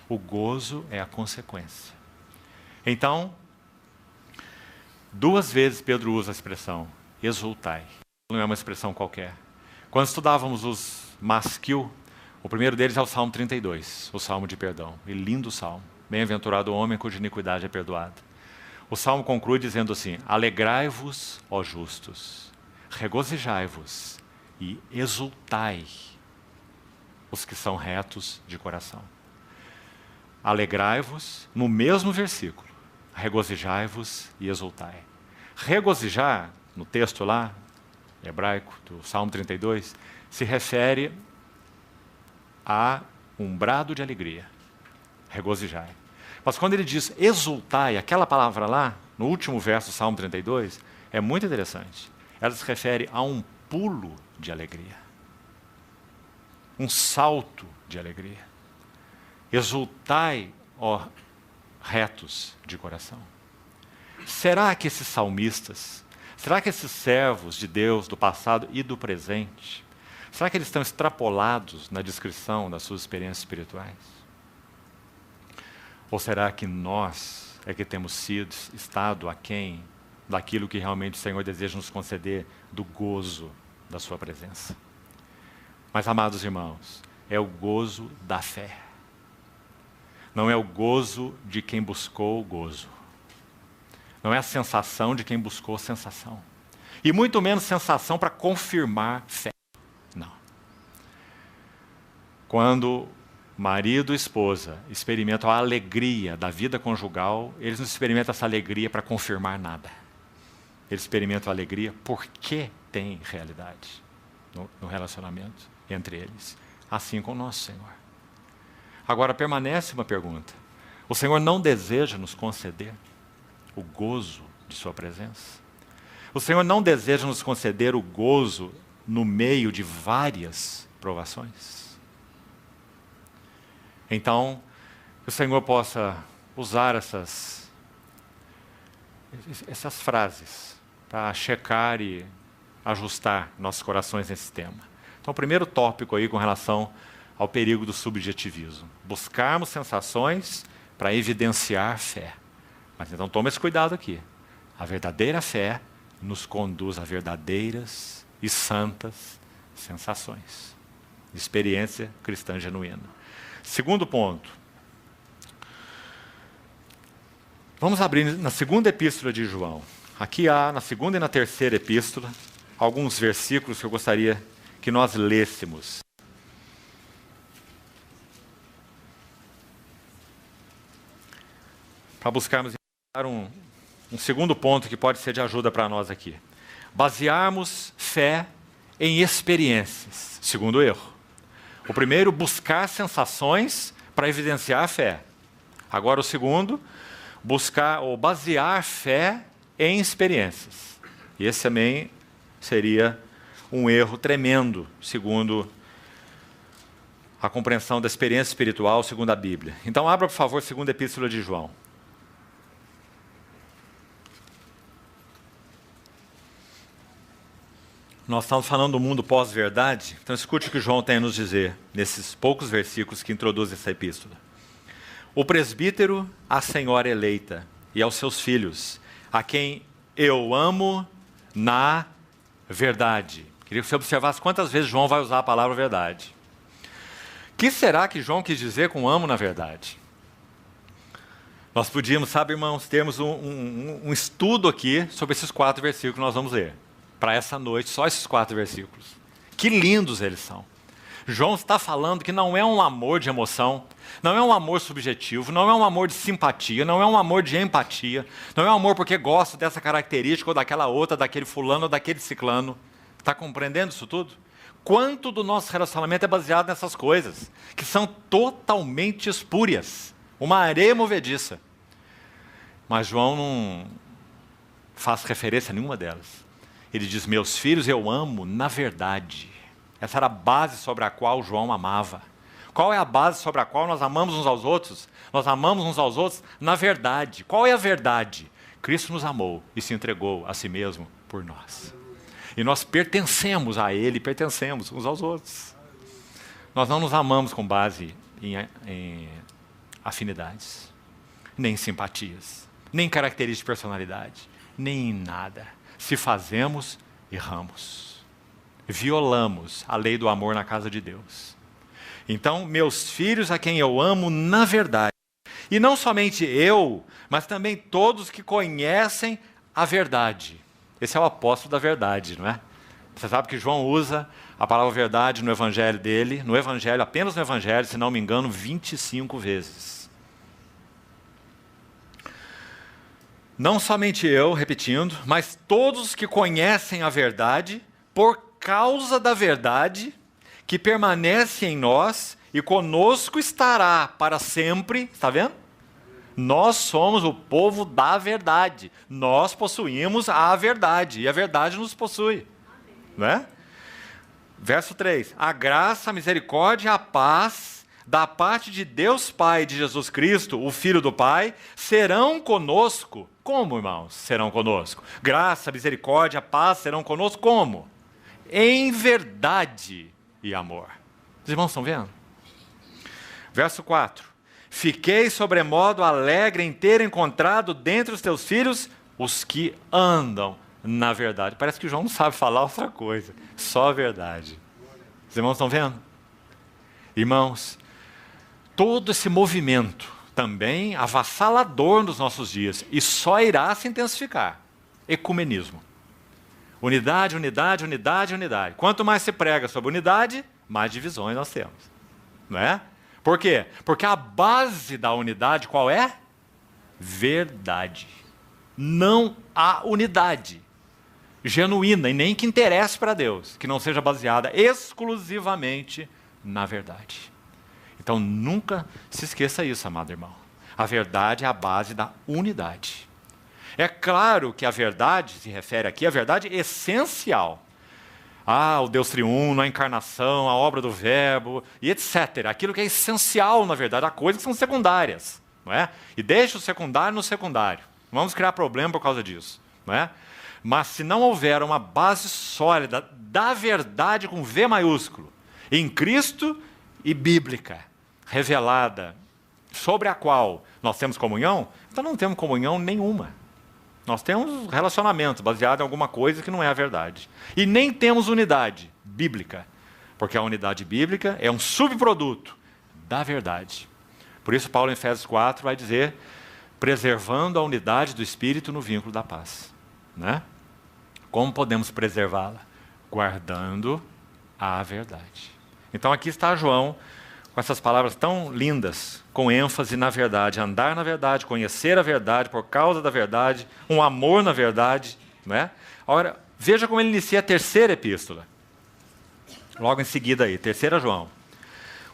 O gozo é a consequência. Então, 2 vezes Pedro usa a expressão exultai. Não é uma expressão qualquer. Quando estudávamos os masquil, o primeiro deles é o Salmo 32, o Salmo de perdão. E lindo salmo. Bem-aventurado o homem cuja iniquidade é perdoada. O salmo conclui dizendo assim, alegrai-vos, ó justos, regozijai-vos e exultai os que são retos de coração. Alegrai-vos, no mesmo versículo, regozijai-vos e exultai. Regozijar, no texto lá, hebraico, do Salmo 32, se refere a um brado de alegria. Regozijai. Mas quando ele diz exultai, aquela palavra lá, no último verso do Salmo 32, é muito interessante. ela se refere a um pulo de alegria, um salto de alegria. Exultai, ó retos de coração. Será que esses salmistas, será que esses servos de Deus do passado e do presente, será que eles estão extrapolados na descrição das suas experiências espirituais? Ou será que nós é que temos estado aquém daquilo que realmente o Senhor deseja nos conceder, do gozo da sua presença? Mas, amados irmãos, é o gozo da fé. Não é o gozo de quem buscou o gozo. Não é a sensação de quem buscou sensação. E muito menos sensação para confirmar fé. Não. Quando marido e esposa experimentam a alegria da vida conjugal, eles não experimentam essa alegria para confirmar nada. Eles experimentam a alegria porque tem realidade no relacionamento entre eles. Assim com o nosso Senhor. Agora permanece uma pergunta. O Senhor não deseja nos conceder o gozo de sua presença? O Senhor não deseja nos conceder o gozo no meio de várias provações? Então, que o Senhor possa usar essas frases para checar e ajustar nossos corações nesse tema. Então, o primeiro tópico aí com relação ao perigo do subjetivismo. Buscarmos sensações para evidenciar fé. Mas então toma esse cuidado aqui. A verdadeira fé nos conduz a verdadeiras e santas sensações. Experiência cristã genuína. Segundo ponto. Vamos abrir na segunda epístola de João. Aqui há, na segunda e na terceira epístola, alguns versículos que eu gostaria que nós lêssemos. Para buscarmos um segundo ponto que pode ser de ajuda para nós aqui. Basearmos fé em experiências, segundo erro. O primeiro, buscar sensações para evidenciar a fé. Agora o segundo, buscar ou basear fé em experiências. E esse também seria um erro tremendo, segundo a compreensão da experiência espiritual, segundo a Bíblia. Então abra, por favor, a segunda epístola de João. Nós estamos falando do mundo pós-verdade, então escute o que João tem a nos dizer, nesses poucos versículos que introduzem essa epístola. O presbítero, a senhora eleita, e aos seus filhos, a quem eu amo na verdade. Queria que você observasse quantas vezes João vai usar a palavra verdade. O que será que João quis dizer com amo na verdade? Nós podíamos, sabe, irmãos, termos um estudo aqui sobre esses 4 versículos que nós vamos ler. Para essa noite, só esses 4 versículos. Que lindos eles são. João está falando que não é um amor de emoção, não é um amor subjetivo, não é um amor de simpatia, não é um amor de empatia, não é um amor porque gosto dessa característica ou daquela outra, daquele fulano ou daquele ciclano. Está compreendendo isso tudo? Quanto do nosso relacionamento é baseado nessas coisas, que são totalmente espúrias, uma areia movediça. Mas João não faz referência a nenhuma delas. Ele diz, meus filhos eu amo na verdade. Essa era a base sobre a qual João amava. Qual é a base sobre a qual nós amamos uns aos outros? Nós amamos uns aos outros na verdade. Qual é a verdade? Cristo nos amou e se entregou a si mesmo por nós. E nós pertencemos a Ele, pertencemos uns aos outros. Nós não nos amamos com base em afinidades, nem em simpatias, nem em características de personalidade, nem em nada. Se fazemos, erramos. Violamos a lei do amor na casa de Deus. Então, meus filhos a quem eu amo na verdade. E não somente eu, mas também todos que conhecem a verdade. Esse é o apóstolo da verdade, não é? Você sabe que João usa a palavra verdade no evangelho dele, no evangelho, apenas no evangelho, se não me engano, 25 vezes. Não somente eu, repetindo, mas todos que conhecem a verdade, por causa da verdade, que permanece em nós e conosco estará para sempre, está vendo? Nós somos o povo da verdade. Nós possuímos a verdade, e a verdade nos possui. Não é? Verso 3. A graça, a misericórdia e a paz da parte de Deus Pai e de Jesus Cristo, o Filho do Pai, serão conosco. Como, irmãos, serão conosco? Graça, misericórdia, paz serão conosco como? Em verdade e amor. Os irmãos estão vendo? Verso 4. Fiquei sobremodo alegre em ter encontrado dentre os teus filhos os que andam na verdade. Parece que João não sabe falar outra coisa, só a verdade. Os irmãos estão vendo? Irmãos, todo esse movimento também avassalador nos nossos dias, e só irá se intensificar. Ecumenismo. Unidade, unidade, unidade, unidade. Quanto mais se prega sobre unidade, mais divisões nós temos. Não é? Por quê? Porque a base da unidade qual é? Verdade. Não há unidade genuína e nem que interesse para Deus, que não seja baseada exclusivamente na verdade. Então nunca se esqueça isso, amado irmão. A verdade é a base da unidade. É claro que a verdade se refere aqui à verdade essencial. O Deus triuno, a encarnação, a obra do verbo, e etc. Aquilo que é essencial, na verdade, há coisas que são secundárias. Não é? E deixa o secundário no secundário. Não vamos criar problema por causa disso. Não é? Mas se não houver uma base sólida da verdade com V maiúsculo, em Cristo e bíblica, revelada, sobre a qual nós temos comunhão, então não temos comunhão nenhuma. Nós temos relacionamento baseado em alguma coisa que não é a verdade. E nem temos unidade bíblica, porque a unidade bíblica é um subproduto da verdade. Por isso Paulo em Efésios 4 vai dizer, preservando a unidade do Espírito no vínculo da paz. Né? Como podemos preservá-la? Guardando a verdade. Então aqui está João, com essas palavras tão lindas, com ênfase na verdade, andar na verdade, conhecer a verdade, por causa da verdade, um amor na verdade. Né? Agora, veja como ele inicia a terceira epístola. Logo em seguida aí, 3 João.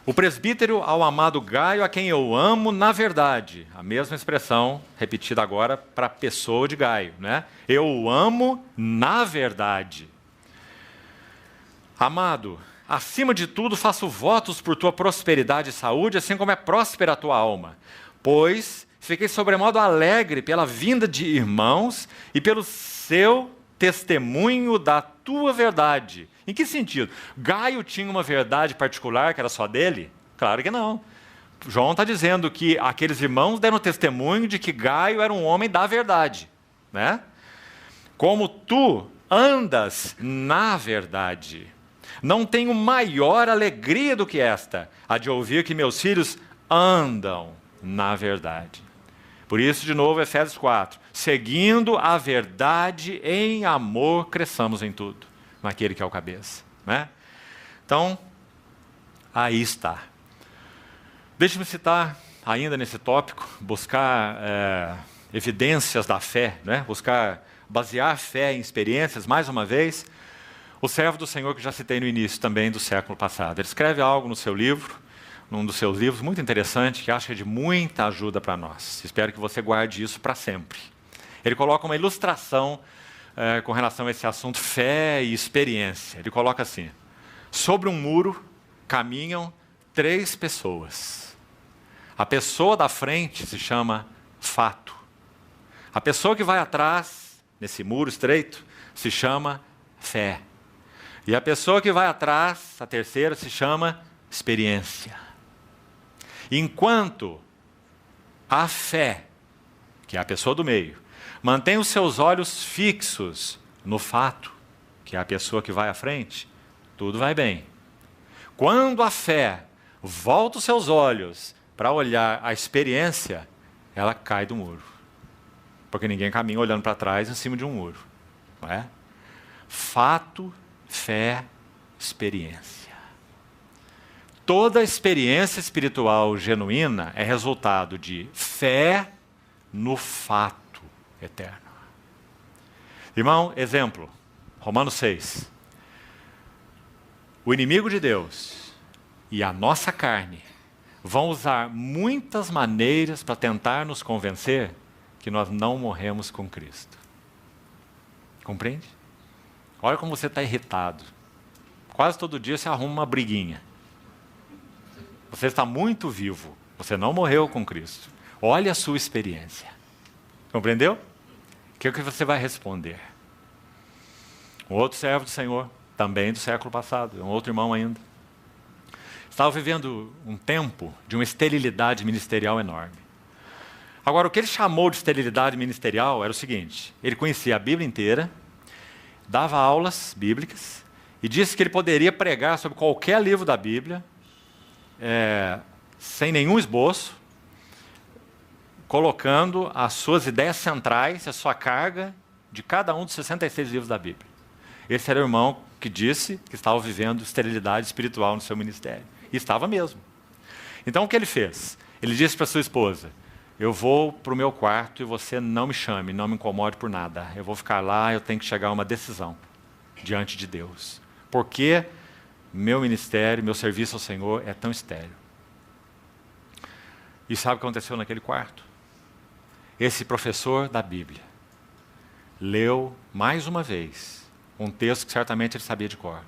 O presbítero ao amado Gaio, a quem eu amo na verdade. A mesma expressão repetida agora para a pessoa de Gaio. Né? Eu o amo na verdade. Amado, acima de tudo faço votos por tua prosperidade e saúde, assim como é próspera a tua alma. Pois fiquei sobremodo alegre pela vinda de irmãos e pelo seu testemunho da tua verdade. Em que sentido? Gaio tinha uma verdade particular que era só dele? Claro que não. João está dizendo que aqueles irmãos deram testemunho de que Gaio era um homem da verdade. Né? Como tu andas na verdade. Não tenho maior alegria do que esta, a de ouvir que meus filhos andam na verdade. Por isso, de novo, Efésios 4. Seguindo a verdade em amor, cresçamos em tudo, naquele que é o cabeça. Né? Então, aí está. Deixe-me citar, ainda nesse tópico, buscar evidências da fé, né? Buscar basear fé em experiências, mais uma vez. O servo do Senhor que já citei no início também do século passado. Ele escreve algo no seu livro, num dos seus livros, muito interessante, que acho que é de muita ajuda para nós. Espero que você guarde isso para sempre. Ele coloca uma ilustração com relação a esse assunto, fé e experiência. Ele coloca assim, sobre um muro caminham 3 pessoas. A pessoa da frente se chama fato. A pessoa que vai atrás, nesse muro estreito, se chama fé. E a pessoa que vai atrás, a terceira, se chama experiência. Enquanto a fé, que é a pessoa do meio, mantém os seus olhos fixos no fato, que é a pessoa que vai à frente, tudo vai bem. Quando a fé volta os seus olhos para olhar a experiência, ela cai do muro. Porque ninguém caminha olhando para trás em cima de um muro. Não é? Fato, fé, experiência. Toda experiência espiritual genuína é resultado de fé no fato eterno. Irmão, exemplo, Romanos 6. O inimigo de Deus e a nossa carne vão usar muitas maneiras para tentar nos convencer que nós não morremos com Cristo. Compreende? Olha como você está irritado. Quase todo dia você arruma uma briguinha. Você está muito vivo. Você não morreu com Cristo. Olha a sua experiência. Compreendeu? O que você vai responder? Um outro servo do Senhor, também do século passado, um outro irmão ainda, estava vivendo um tempo de uma esterilidade ministerial enorme. Agora, o que ele chamou de esterilidade ministerial era o seguinte: ele conhecia a Bíblia inteira, dava aulas bíblicas e disse que ele poderia pregar sobre qualquer livro da Bíblia, sem nenhum esboço, colocando as suas ideias centrais, a sua carga de cada um dos 66 livros da Bíblia. Esse era o irmão que disse que estava vivendo esterilidade espiritual no seu ministério. E estava mesmo. Então o que ele fez? Ele disse para sua esposa: eu vou para o meu quarto e você não me chame, não me incomode por nada. Eu vou ficar lá, eu tenho que chegar a uma decisão diante de Deus. Porque meu ministério, meu serviço ao Senhor é tão estéril. E sabe o que aconteceu naquele quarto? Esse professor da Bíblia leu mais uma vez um texto que certamente ele sabia de cor,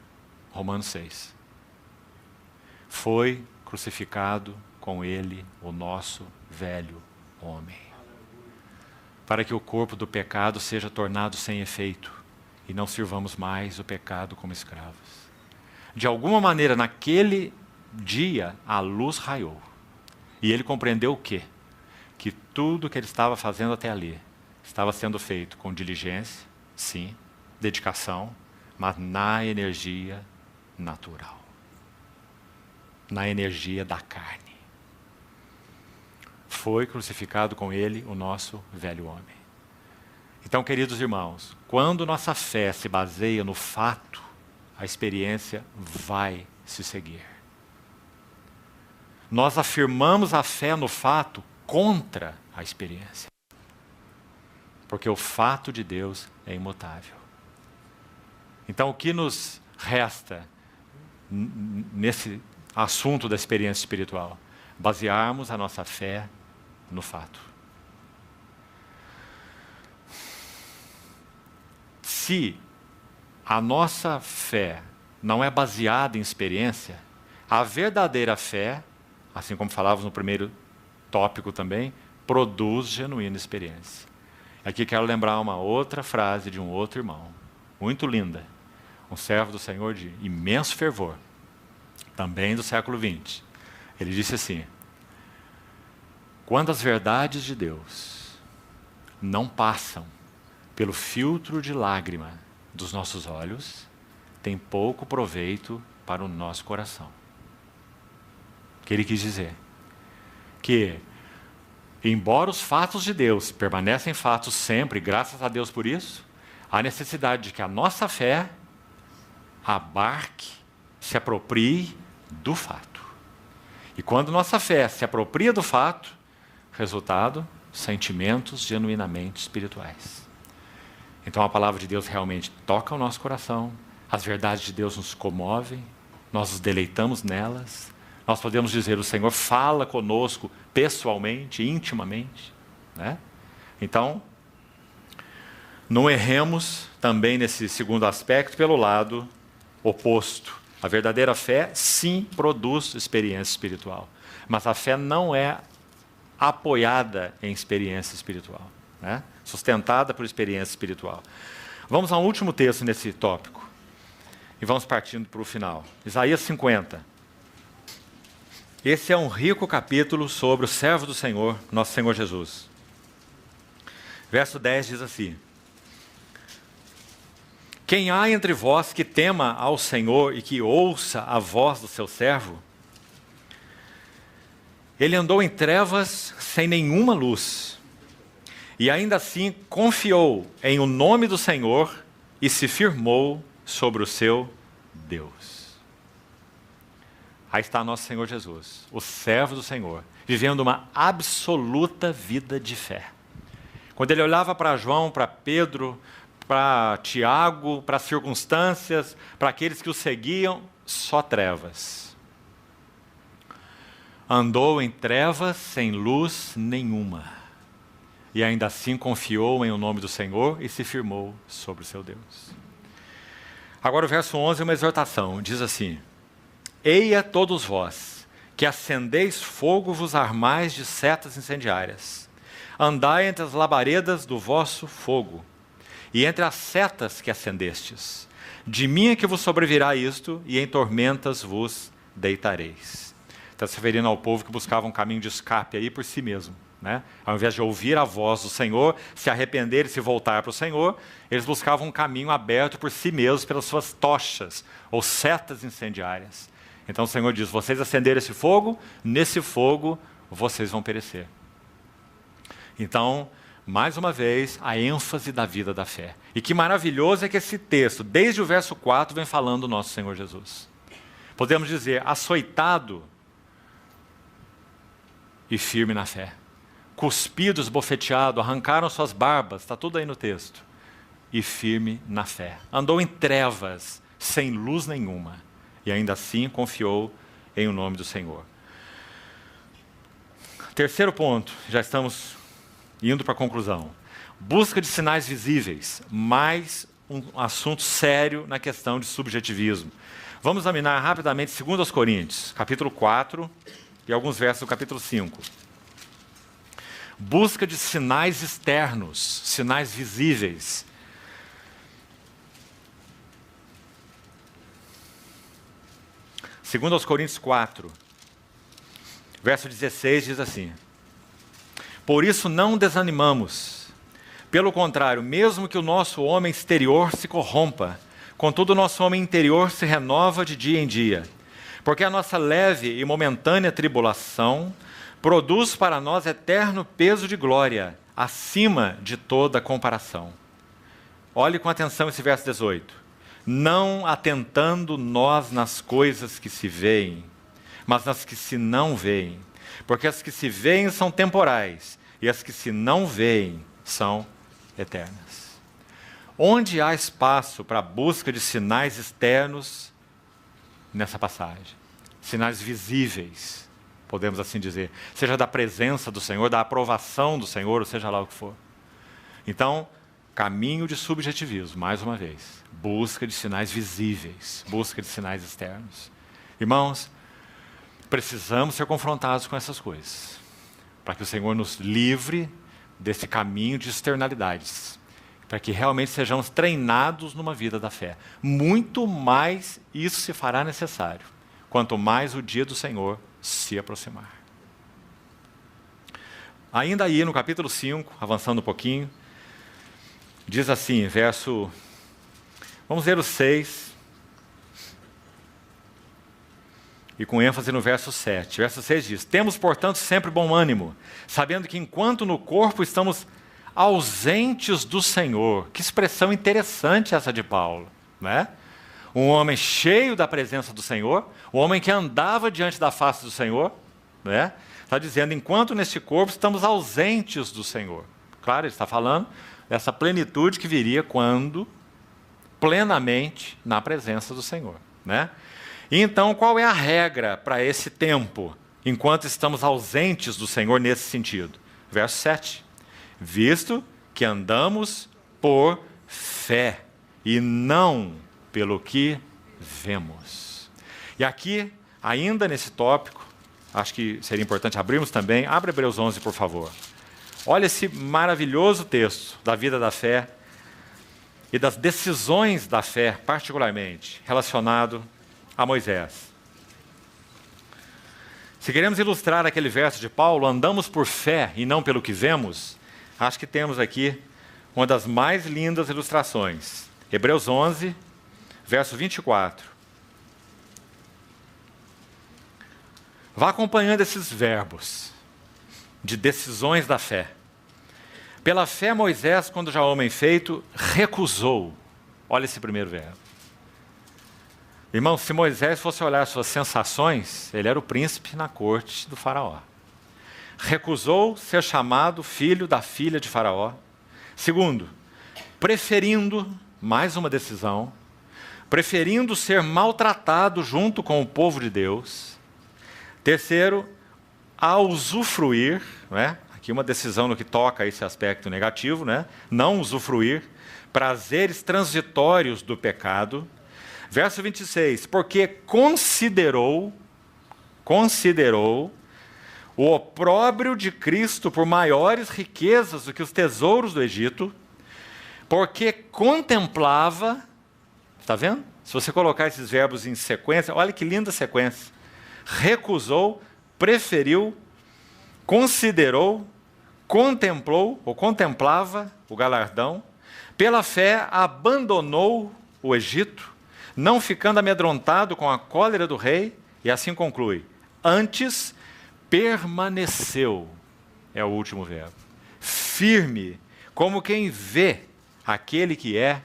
Romanos 6. Foi crucificado com ele o nosso velho homem, para que o corpo do pecado seja tornado sem efeito e não sirvamos mais o pecado como escravos. De alguma maneira, naquele dia, a luz raiou. E ele compreendeu o quê? Que tudo que ele estava fazendo até ali estava sendo feito com diligência, sim, dedicação, mas na energia natural, na energia da carne. Foi crucificado com ele o nosso velho homem. Então, queridos irmãos, quando nossa fé se baseia no fato, a experiência vai se seguir. Nós afirmamos a fé no fato contra a experiência. Porque o fato de Deus é imutável. Então, o que nos resta nesse assunto da experiência espiritual? Basearmos a nossa fé no fato. Se a nossa fé não é baseada em experiência, a verdadeira fé, assim como falávamos no primeiro tópico também, produz genuína experiência. Aqui quero lembrar uma outra frase de um outro irmão, muito linda, um servo do Senhor de imenso fervor, também do século XX. Ele disse assim: quando as verdades de Deus não passam pelo filtro de lágrima dos nossos olhos, tem pouco proveito para o nosso coração. O que ele quis dizer? Que, embora os fatos de Deus permanecem fatos sempre, graças a Deus por isso, há necessidade de que a nossa fé abarque, se aproprie do fato. E quando nossa fé se apropria do fato, resultado, sentimentos genuinamente espirituais. Então a palavra de Deus realmente toca o nosso coração, as verdades de Deus nos comovem, nós nos deleitamos nelas, nós podemos dizer: o Senhor fala conosco pessoalmente, intimamente, né? Então, não erremos também nesse segundo aspecto pelo lado oposto. A verdadeira fé, sim, produz experiência espiritual, mas a fé não é apoiada em experiência espiritual, né? Sustentada por experiência espiritual. Vamos ao último texto nesse tópico e vamos partindo para o final. Isaías 50. Esse é um rico capítulo sobre o servo do Senhor, nosso Senhor Jesus. Verso 10 diz assim: quem há entre vós que tema ao Senhor e que ouça a voz do seu servo? Ele andou em trevas sem nenhuma luz, e ainda assim confiou em o nome do Senhor e se firmou sobre o seu Deus. Aí está nosso Senhor Jesus, o servo do Senhor, vivendo uma absoluta vida de fé. Quando ele olhava para João, para Pedro, para Tiago, para as circunstâncias, para aqueles que o seguiam, só trevas. andou em trevas sem luz nenhuma, e ainda assim confiou em o nome do Senhor e se firmou sobre o seu Deus. Agora o verso 11 é uma exortação, diz assim: Eia todos vós, que acendeis fogo, vos armais de setas incendiárias. Andai entre as labaredas do vosso fogo, e entre as setas que acendestes. De mim é que vos sobrevirá isto, e em tormentas vos deitareis. Está se referindo ao povo que buscava um caminho de escape aí por si mesmo, né? Ao invés de ouvir a voz do Senhor, se arrepender e se voltar para o Senhor, eles buscavam um caminho aberto por si mesmos, pelas suas tochas, ou setas incendiárias. Então o Senhor diz: vocês acenderam esse fogo, nesse fogo vocês vão perecer. Então, mais uma vez, a ênfase da vida da fé. E que maravilhoso é que esse texto, desde o verso 4, vem falando do nosso Senhor Jesus. Podemos dizer, açoitado e firme na fé. Cuspido, esbofeteado, arrancaram suas barbas, está tudo aí no texto. E firme na fé. Andou em trevas, sem luz nenhuma. E ainda assim confiou em o nome do Senhor. Terceiro ponto, já estamos indo para a conclusão. Busca de sinais visíveis, mais um assunto sério na questão de subjetivismo. Vamos examinar rapidamente 2 Coríntios, capítulo 4 e alguns versos do capítulo 5. Busca de sinais externos, sinais visíveis. Segundo aos Coríntios 4, verso 16 diz assim: Por isso não desanimamos. Pelo contrário, mesmo que o nosso homem exterior se corrompa, contudo o nosso homem interior se renova de dia em dia. Porque a nossa leve e momentânea tribulação produz para nós eterno peso de glória, acima de toda comparação. Olhe com atenção esse verso 18. Não atentando nós nas coisas que se veem, mas nas que se não veem. Porque as que se veem são temporais, e as que se não veem são eternas. Onde há espaço para a busca de sinais externos nessa passagem? Sinais visíveis, podemos assim dizer. Seja da presença do Senhor, da aprovação do Senhor, ou seja lá o que for. Então, caminho de subjetivismo, mais uma vez. Busca de sinais visíveis, busca de sinais externos. Irmãos, precisamos ser confrontados com essas coisas, para que o Senhor nos livre desse caminho de externalidades, para que realmente sejamos treinados numa vida da fé. Muito mais isso se fará necessário, quanto mais o dia do Senhor se aproximar. Ainda aí no capítulo 5, avançando um pouquinho, diz assim, vamos ver o 6, e com ênfase no verso 7. Verso 6 diz: Temos, portanto, sempre bom ânimo, sabendo que enquanto no corpo estamos ausentes do Senhor. Que expressão interessante essa de Paulo, né? Um homem cheio da presença do Senhor, um homem que andava diante da face do Senhor, né? Está dizendo, enquanto neste corpo estamos ausentes do Senhor. Claro, ele está falando dessa plenitude que viria quando plenamente na presença do Senhor, né? E então, qual é a regra para esse tempo, enquanto estamos ausentes do Senhor nesse sentido? Verso 7. Visto que andamos por fé e não pelo que vemos. E aqui, ainda nesse tópico, acho que seria importante abrirmos também. Abre Hebreus 11, por favor. Olha esse maravilhoso texto da vida da fé e das decisões da fé, particularmente, relacionado a Moisés. Se queremos ilustrar aquele verso de Paulo, andamos por fé e não pelo que vemos, acho que temos aqui uma das mais lindas ilustrações. Hebreus 11, verso 24. Vá acompanhando esses verbos de decisões da fé. Pela fé, Moisés, quando já homem feito, recusou. Olha esse primeiro verbo. Irmão, se Moisés fosse olhar suas sensações, ele era o príncipe na corte do faraó. Recusou ser chamado filho da filha de faraó. Segundo, preferindo, mais uma decisão, preferindo ser maltratado junto com o povo de Deus. Terceiro, a usufruir, né? Aqui uma decisão no que toca a esse aspecto negativo, né? Não usufruir, prazeres transitórios do pecado. Verso 26, porque considerou o opróbrio de Cristo por maiores riquezas do que os tesouros do Egito, porque contemplava, está vendo? Se você colocar esses verbos em sequência, olha que linda sequência. Recusou, preferiu, considerou, contemplou, ou contemplava o galardão, pela fé abandonou o Egito, não ficando amedrontado com a cólera do rei, e assim conclui, antes permaneceu, é o último verbo, firme, como quem vê aquele que é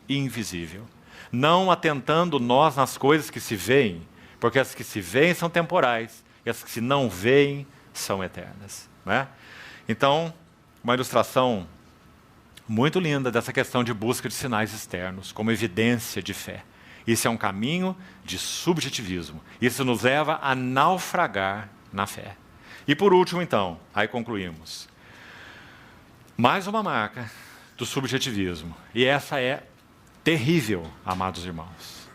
invisível, não atentando nós nas coisas que se veem, porque as que se veem são temporais, e as que se não veem são eternas. Não é? Então, uma ilustração muito linda dessa questão de busca de sinais externos, como evidência de fé. Isso é um caminho de subjetivismo. Isso nos leva a naufragar na fé. E por último, então, aí concluímos. Mais uma marca do subjetivismo. E essa é terrível, amados irmãos.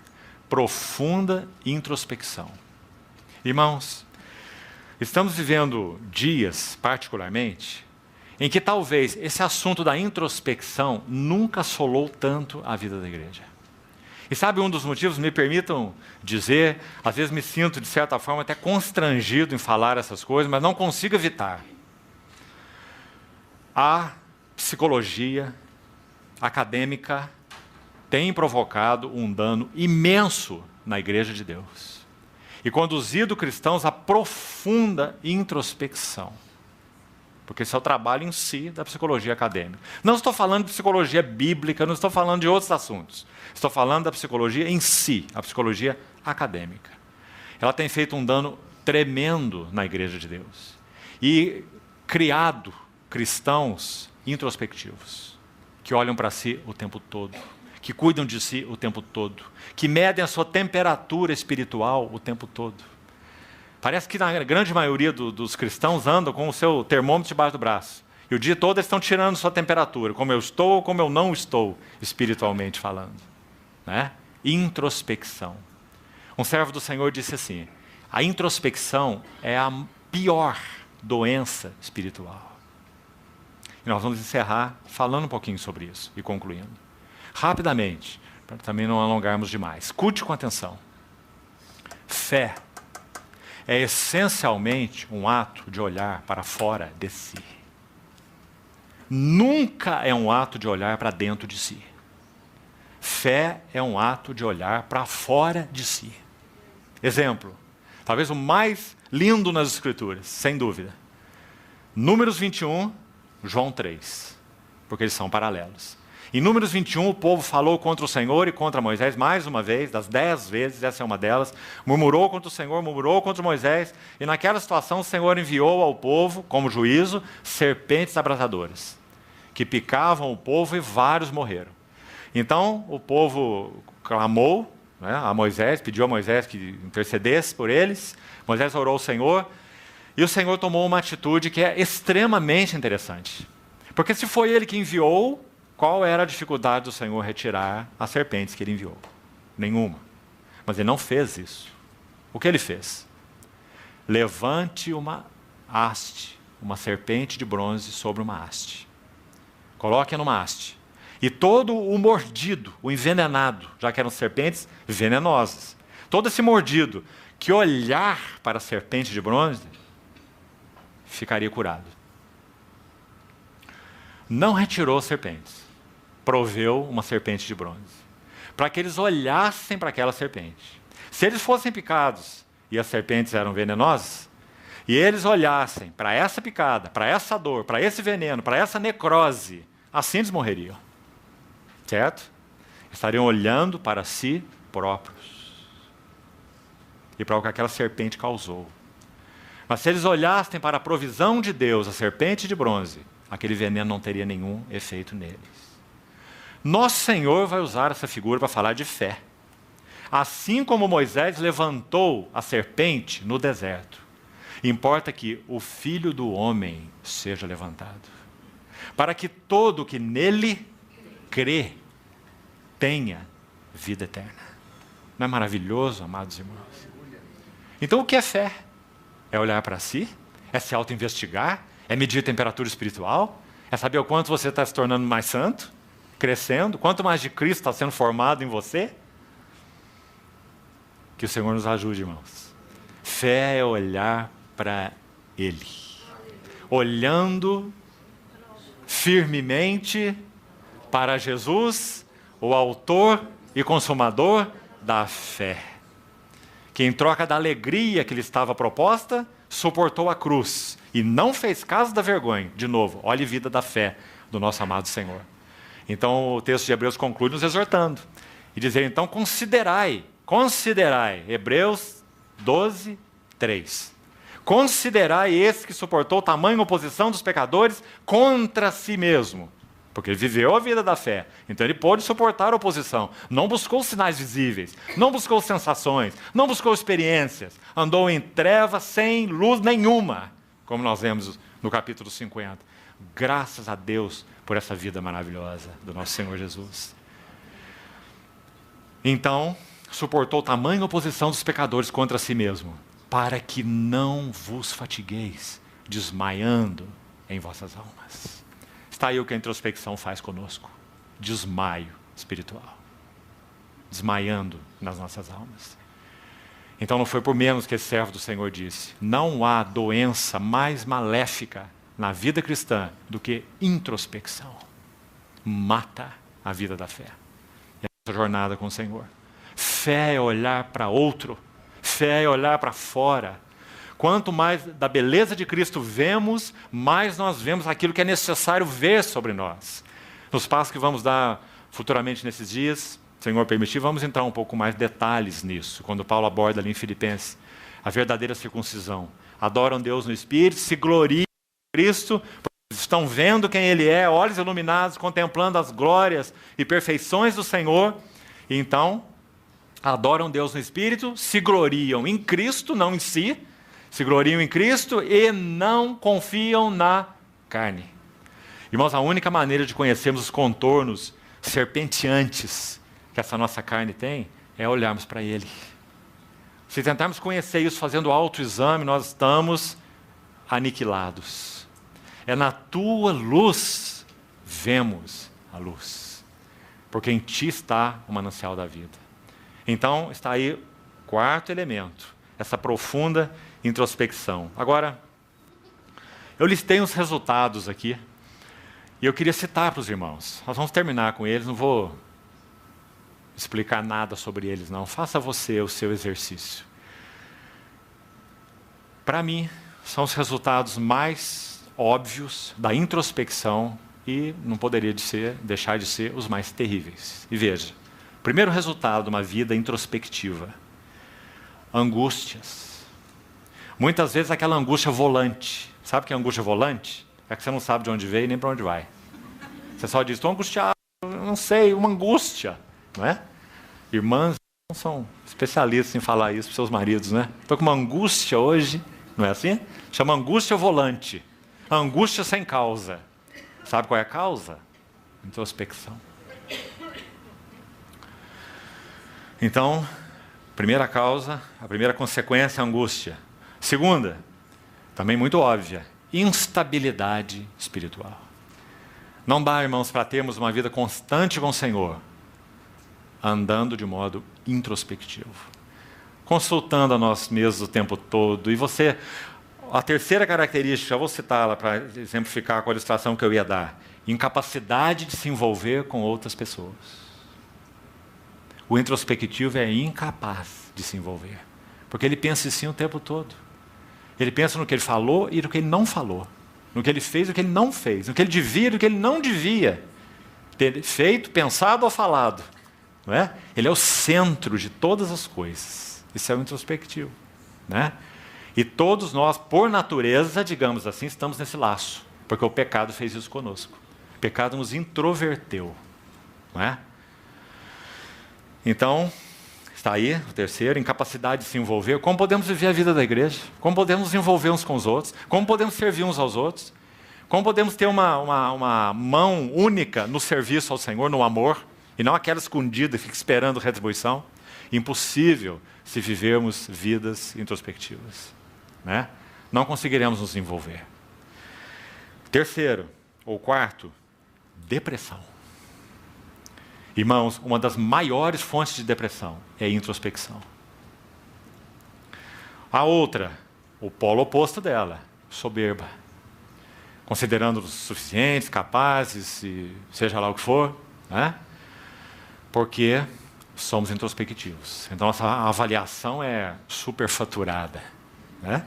Profunda introspecção. Irmãos, estamos vivendo dias, particularmente, em que talvez esse assunto da introspecção nunca assolou tanto a vida da igreja. E sabe um dos motivos, me permitam dizer, às vezes me sinto, de certa forma, até constrangido em falar essas coisas, mas não consigo evitar. A psicologia acadêmica tem provocado um dano imenso na igreja de Deus e conduzido cristãos a profunda introspecção. Porque esse é o trabalho em si da psicologia acadêmica. Não estou falando de psicologia bíblica, não estou falando de outros assuntos. Estou falando da psicologia em si, a psicologia acadêmica. Ela tem feito um dano tremendo na igreja de Deus. E criado cristãos introspectivos, que olham para si o tempo todo, que cuidam de si o tempo todo, que medem a sua temperatura espiritual o tempo todo. Parece que na grande maioria dos cristãos andam com o seu termômetro debaixo do braço. E o dia todo eles estão tirando sua temperatura, como eu estou ou como eu não estou, espiritualmente falando. Né? Introspecção. Um servo do Senhor disse assim, a introspecção é a pior doença espiritual. E nós vamos encerrar falando um pouquinho sobre isso e concluindo. Rapidamente, para também não alongarmos demais. Escute com atenção. Fé é essencialmente um ato de olhar para fora de si. Nunca é um ato de olhar para dentro de si. Fé é um ato de olhar para fora de si. Exemplo, talvez o mais lindo nas Escrituras, sem dúvida. Números 21, João 3, porque eles são paralelos. Em Números 21, o povo falou contra o Senhor e contra Moisés, mais uma vez, das 10 vezes, essa é uma delas, murmurou contra o Senhor, murmurou contra Moisés, e naquela situação o Senhor enviou ao povo, como juízo, serpentes abrasadoras, que picavam o povo e vários morreram. Então, o povo clamou, né, a Moisés, pediu a Moisés que intercedesse por eles, Moisés orou ao Senhor, e o Senhor tomou uma atitude que é extremamente interessante. Porque se foi ele que enviou, qual era a dificuldade do Senhor retirar as serpentes que ele enviou? Nenhuma. Mas ele não fez isso. O que ele fez? Levante uma haste, uma serpente de bronze sobre uma haste. Coloque-a numa haste. E todo o mordido, o envenenado, já que eram serpentes venenosas, todo esse mordido que olhar para a serpente de bronze, ficaria curado. Não retirou as serpentes. Proveu uma serpente de bronze, para que eles olhassem para aquela serpente. Se eles fossem picados e as serpentes eram venenosas, e eles olhassem para essa picada, para essa dor, para esse veneno, para essa necrose, assim eles morreriam. Certo? Estariam olhando para si próprios e para o que aquela serpente causou. Mas se eles olhassem para a provisão de Deus, a serpente de bronze, aquele veneno não teria nenhum efeito neles. Nosso Senhor vai usar essa figura para falar de fé. Assim como Moisés levantou a serpente no deserto Importa que o Filho do Homem seja levantado, para que todo que nele crê tenha vida eterna. Não é maravilhoso, amados irmãos? Então o que é fé? É olhar para si? É se auto-investigar? É medir a temperatura espiritual? É saber o quanto você está se tornando mais santo? Crescendo? Quanto mais de Cristo está sendo formado em você? Que o Senhor nos ajude, irmãos. Fé é olhar para Ele. Olhando firmemente para Jesus, o autor e consumador da fé. Que em troca da alegria que lhe estava proposta, suportou a cruz e não fez caso da vergonha. De novo, olhe a vida da fé do nosso amado Senhor. Então o texto de Hebreus conclui nos exortando e dizer, então considerai, Hebreus 12, 3. Considerai esse que suportou tamanha oposição dos pecadores contra si mesmo. Porque ele viveu a vida da fé, então ele pôde suportar a oposição. Não buscou sinais visíveis, não buscou sensações, não buscou experiências. Andou em trevas sem luz nenhuma, como nós vemos no capítulo 50. Graças a Deus por essa vida maravilhosa do nosso Senhor Jesus. Então, suportou tamanha oposição dos pecadores contra si mesmo, para que não vos fatigueis, desmaiando em vossas almas. Está aí o que a introspecção faz conosco. Desmaio espiritual. Desmaiando nas nossas almas. Então não foi por menos que esse servo do Senhor disse, não há doença mais maléfica na vida cristã do que introspecção. Mata a vida da fé. E a jornada com o Senhor. Fé é olhar para outro. Fé é olhar para fora. Quanto mais da beleza de Cristo vemos, mais nós vemos aquilo que é necessário ver sobre nós. Nos passos que vamos dar futuramente nesses dias, Senhor permitir, vamos entrar um pouco mais detalhes nisso. Quando Paulo aborda ali em Filipenses, a verdadeira circuncisão. Adoram Deus no Espírito, se gloriam em Cristo, estão vendo quem Ele é, olhos iluminados, contemplando as glórias e perfeições do Senhor. E então, adoram Deus no Espírito, se gloriam em Cristo, não em si, se gloriam em Cristo e não confiam na carne. Irmãos, a única maneira de conhecermos os contornos serpenteantes que essa nossa carne tem é olharmos para Ele. Se tentarmos conhecer isso fazendo autoexame, nós estamos aniquilados. É na tua luz vemos a luz, porque em ti está o manancial da vida. Então está aí o quarto elemento, essa profunda introspecção. Agora, eu listei uns resultados aqui, e eu queria citar para os irmãos. Nós vamos terminar com eles, não vou explicar nada sobre eles, não. Faça você o seu exercício. Para mim, são os resultados mais óbvios da introspecção e não poderia deixar de ser os mais terríveis. E veja, primeiro resultado de uma vida introspectiva: angústias. Muitas vezes aquela angústia volante. Sabe o que é angústia volante? É que você não sabe de onde veio nem para onde vai. Você só diz, estou angustiado, não sei, uma angústia. Não é? Irmãs não são especialistas em falar isso para seus maridos, né? Estou com uma angústia hoje, não é assim? Chama angústia volante. Angústia sem causa. Sabe qual é a causa? Introspecção. Então, primeira causa, a primeira consequência é a angústia. Segunda, também muito óbvia, instabilidade espiritual. Não dá, irmãos, para termos uma vida constante com o Senhor, andando de modo introspectivo, consultando a nós mesmos o tempo todo. E você, a terceira característica, eu vou citá-la para exemplificar com a ilustração que eu ia dar: incapacidade de se envolver com outras pessoas. O introspectivo é incapaz de se envolver, porque ele pensa em si o tempo todo. Ele pensa no que ele falou e no que ele não falou, no que ele fez e no que ele não fez, no que ele devia e no que ele não devia ter feito, pensado ou falado. Não é? Ele é o centro de todas as coisas. Isso é o introspectivo. Né? E todos nós, por natureza, digamos assim, estamos nesse laço, porque o pecado fez isso conosco. O pecado nos introverteu. Não é? Então, Está aí, o terceiro, incapacidade de se envolver. Como podemos viver a vida da igreja? Como podemos nos envolver uns com os outros? Como podemos servir uns aos outros? Como podemos ter uma mão única no serviço ao Senhor, no amor, e não aquela escondida e fica esperando retribuição? Impossível se vivermos vidas introspectivas, né? Não conseguiremos nos envolver. Terceiro, ou quarto, depressão. Irmãos, uma das maiores fontes de depressão é a introspecção. A outra, o polo oposto dela, soberba. Considerando-nos suficientes, capazes, e seja lá o que for, né? Porque somos introspectivos. Então, essa avaliação é superfaturada, né?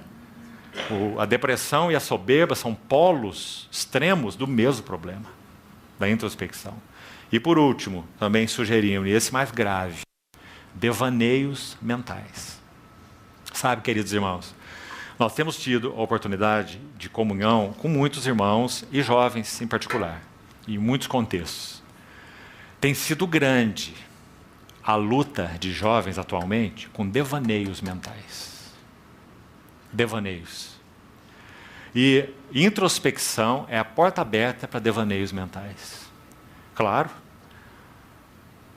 A depressão e a soberba são polos extremos do mesmo problema, da introspecção. E por último, também sugerimos, e esse mais grave, devaneios mentais. Sabe, queridos irmãos, nós temos tido a oportunidade de comunhão com muitos irmãos e jovens em particular, em muitos contextos. Tem sido grande a luta de jovens atualmente com devaneios mentais. Devaneios. E introspecção é a porta aberta para devaneios mentais. Claro,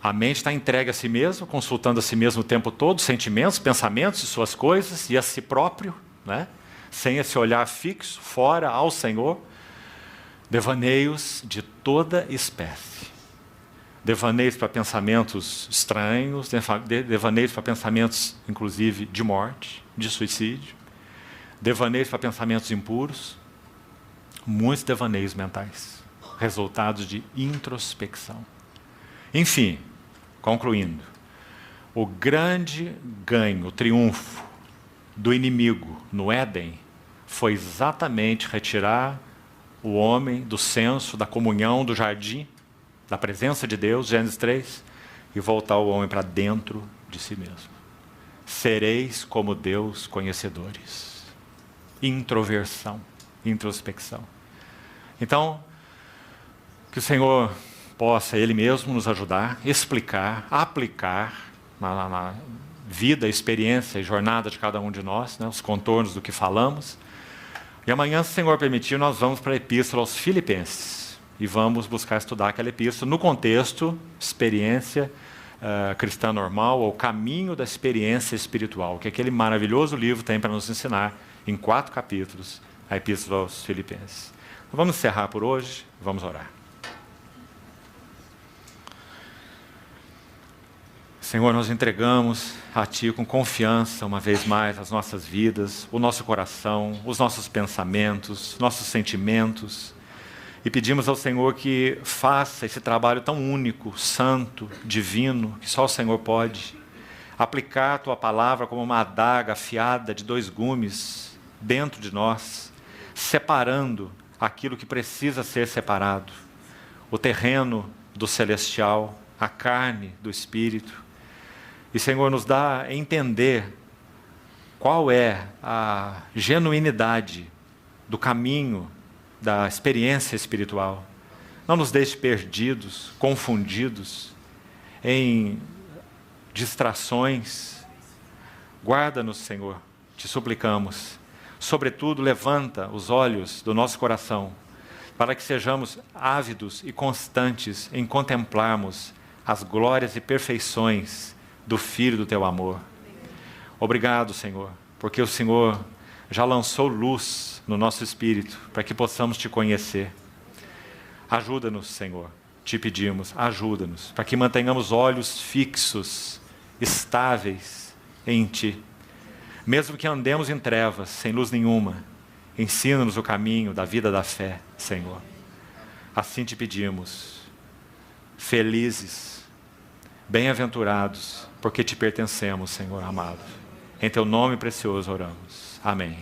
a mente está entregue a si mesmo, consultando a si mesmo o tempo todo, sentimentos, pensamentos e suas coisas, e a si próprio, né? Sem esse olhar fixo, fora ao Senhor. Devaneios de toda espécie. Devaneios para pensamentos estranhos, devaneios para pensamentos, inclusive, de morte, de suicídio. Devaneios para pensamentos impuros. Muitos devaneios mentais, resultados de introspecção. Enfim, concluindo, o grande ganho, o triunfo do inimigo no Éden foi exatamente retirar o homem do senso, da comunhão, do jardim, da presença de Deus, Gênesis 3, e voltar o homem para dentro de si mesmo. Sereis como Deus conhecedores. Introversão, introspecção. Então, que o Senhor possa Ele mesmo nos ajudar, explicar, aplicar na vida, experiência e jornada de cada um de nós, né, os contornos do que falamos. E amanhã, se o Senhor permitir, nós vamos para a Epístola aos Filipenses e vamos buscar estudar aquela epístola no contexto experiência cristã normal, ou caminho da experiência espiritual, que aquele maravilhoso livro tem para nos ensinar em 4 capítulos, a Epístola aos Filipenses. Então, vamos encerrar por hoje, vamos orar. Senhor, nós entregamos a Ti com confiança, uma vez mais, as nossas vidas, o nosso coração, os nossos pensamentos, nossos sentimentos, e pedimos ao Senhor que faça esse trabalho tão único, santo, divino, que só o Senhor pode, aplicar a Tua palavra como uma adaga afiada de 2 gumes dentro de nós, separando aquilo que precisa ser separado, o terreno do celestial, a carne do espírito. E, Senhor, nos dá a entender qual é a genuinidade do caminho da experiência espiritual. Não nos deixe perdidos, confundidos, em distrações. Guarda-nos, Senhor, te suplicamos. Sobretudo, levanta os olhos do nosso coração para que sejamos ávidos e constantes em contemplarmos as glórias e perfeições do Filho do Teu amor. Obrigado, Senhor, porque o Senhor já lançou luz no nosso espírito para que possamos Te conhecer. Ajuda-nos, Senhor, Te pedimos, ajuda-nos, para que mantenhamos olhos fixos, estáveis em Ti. Mesmo que andemos em trevas, sem luz nenhuma, ensina-nos o caminho da vida da fé, Senhor. Assim Te pedimos, felizes, bem-aventurados, porque Te pertencemos, Senhor amado. Em Teu nome precioso oramos. Amém.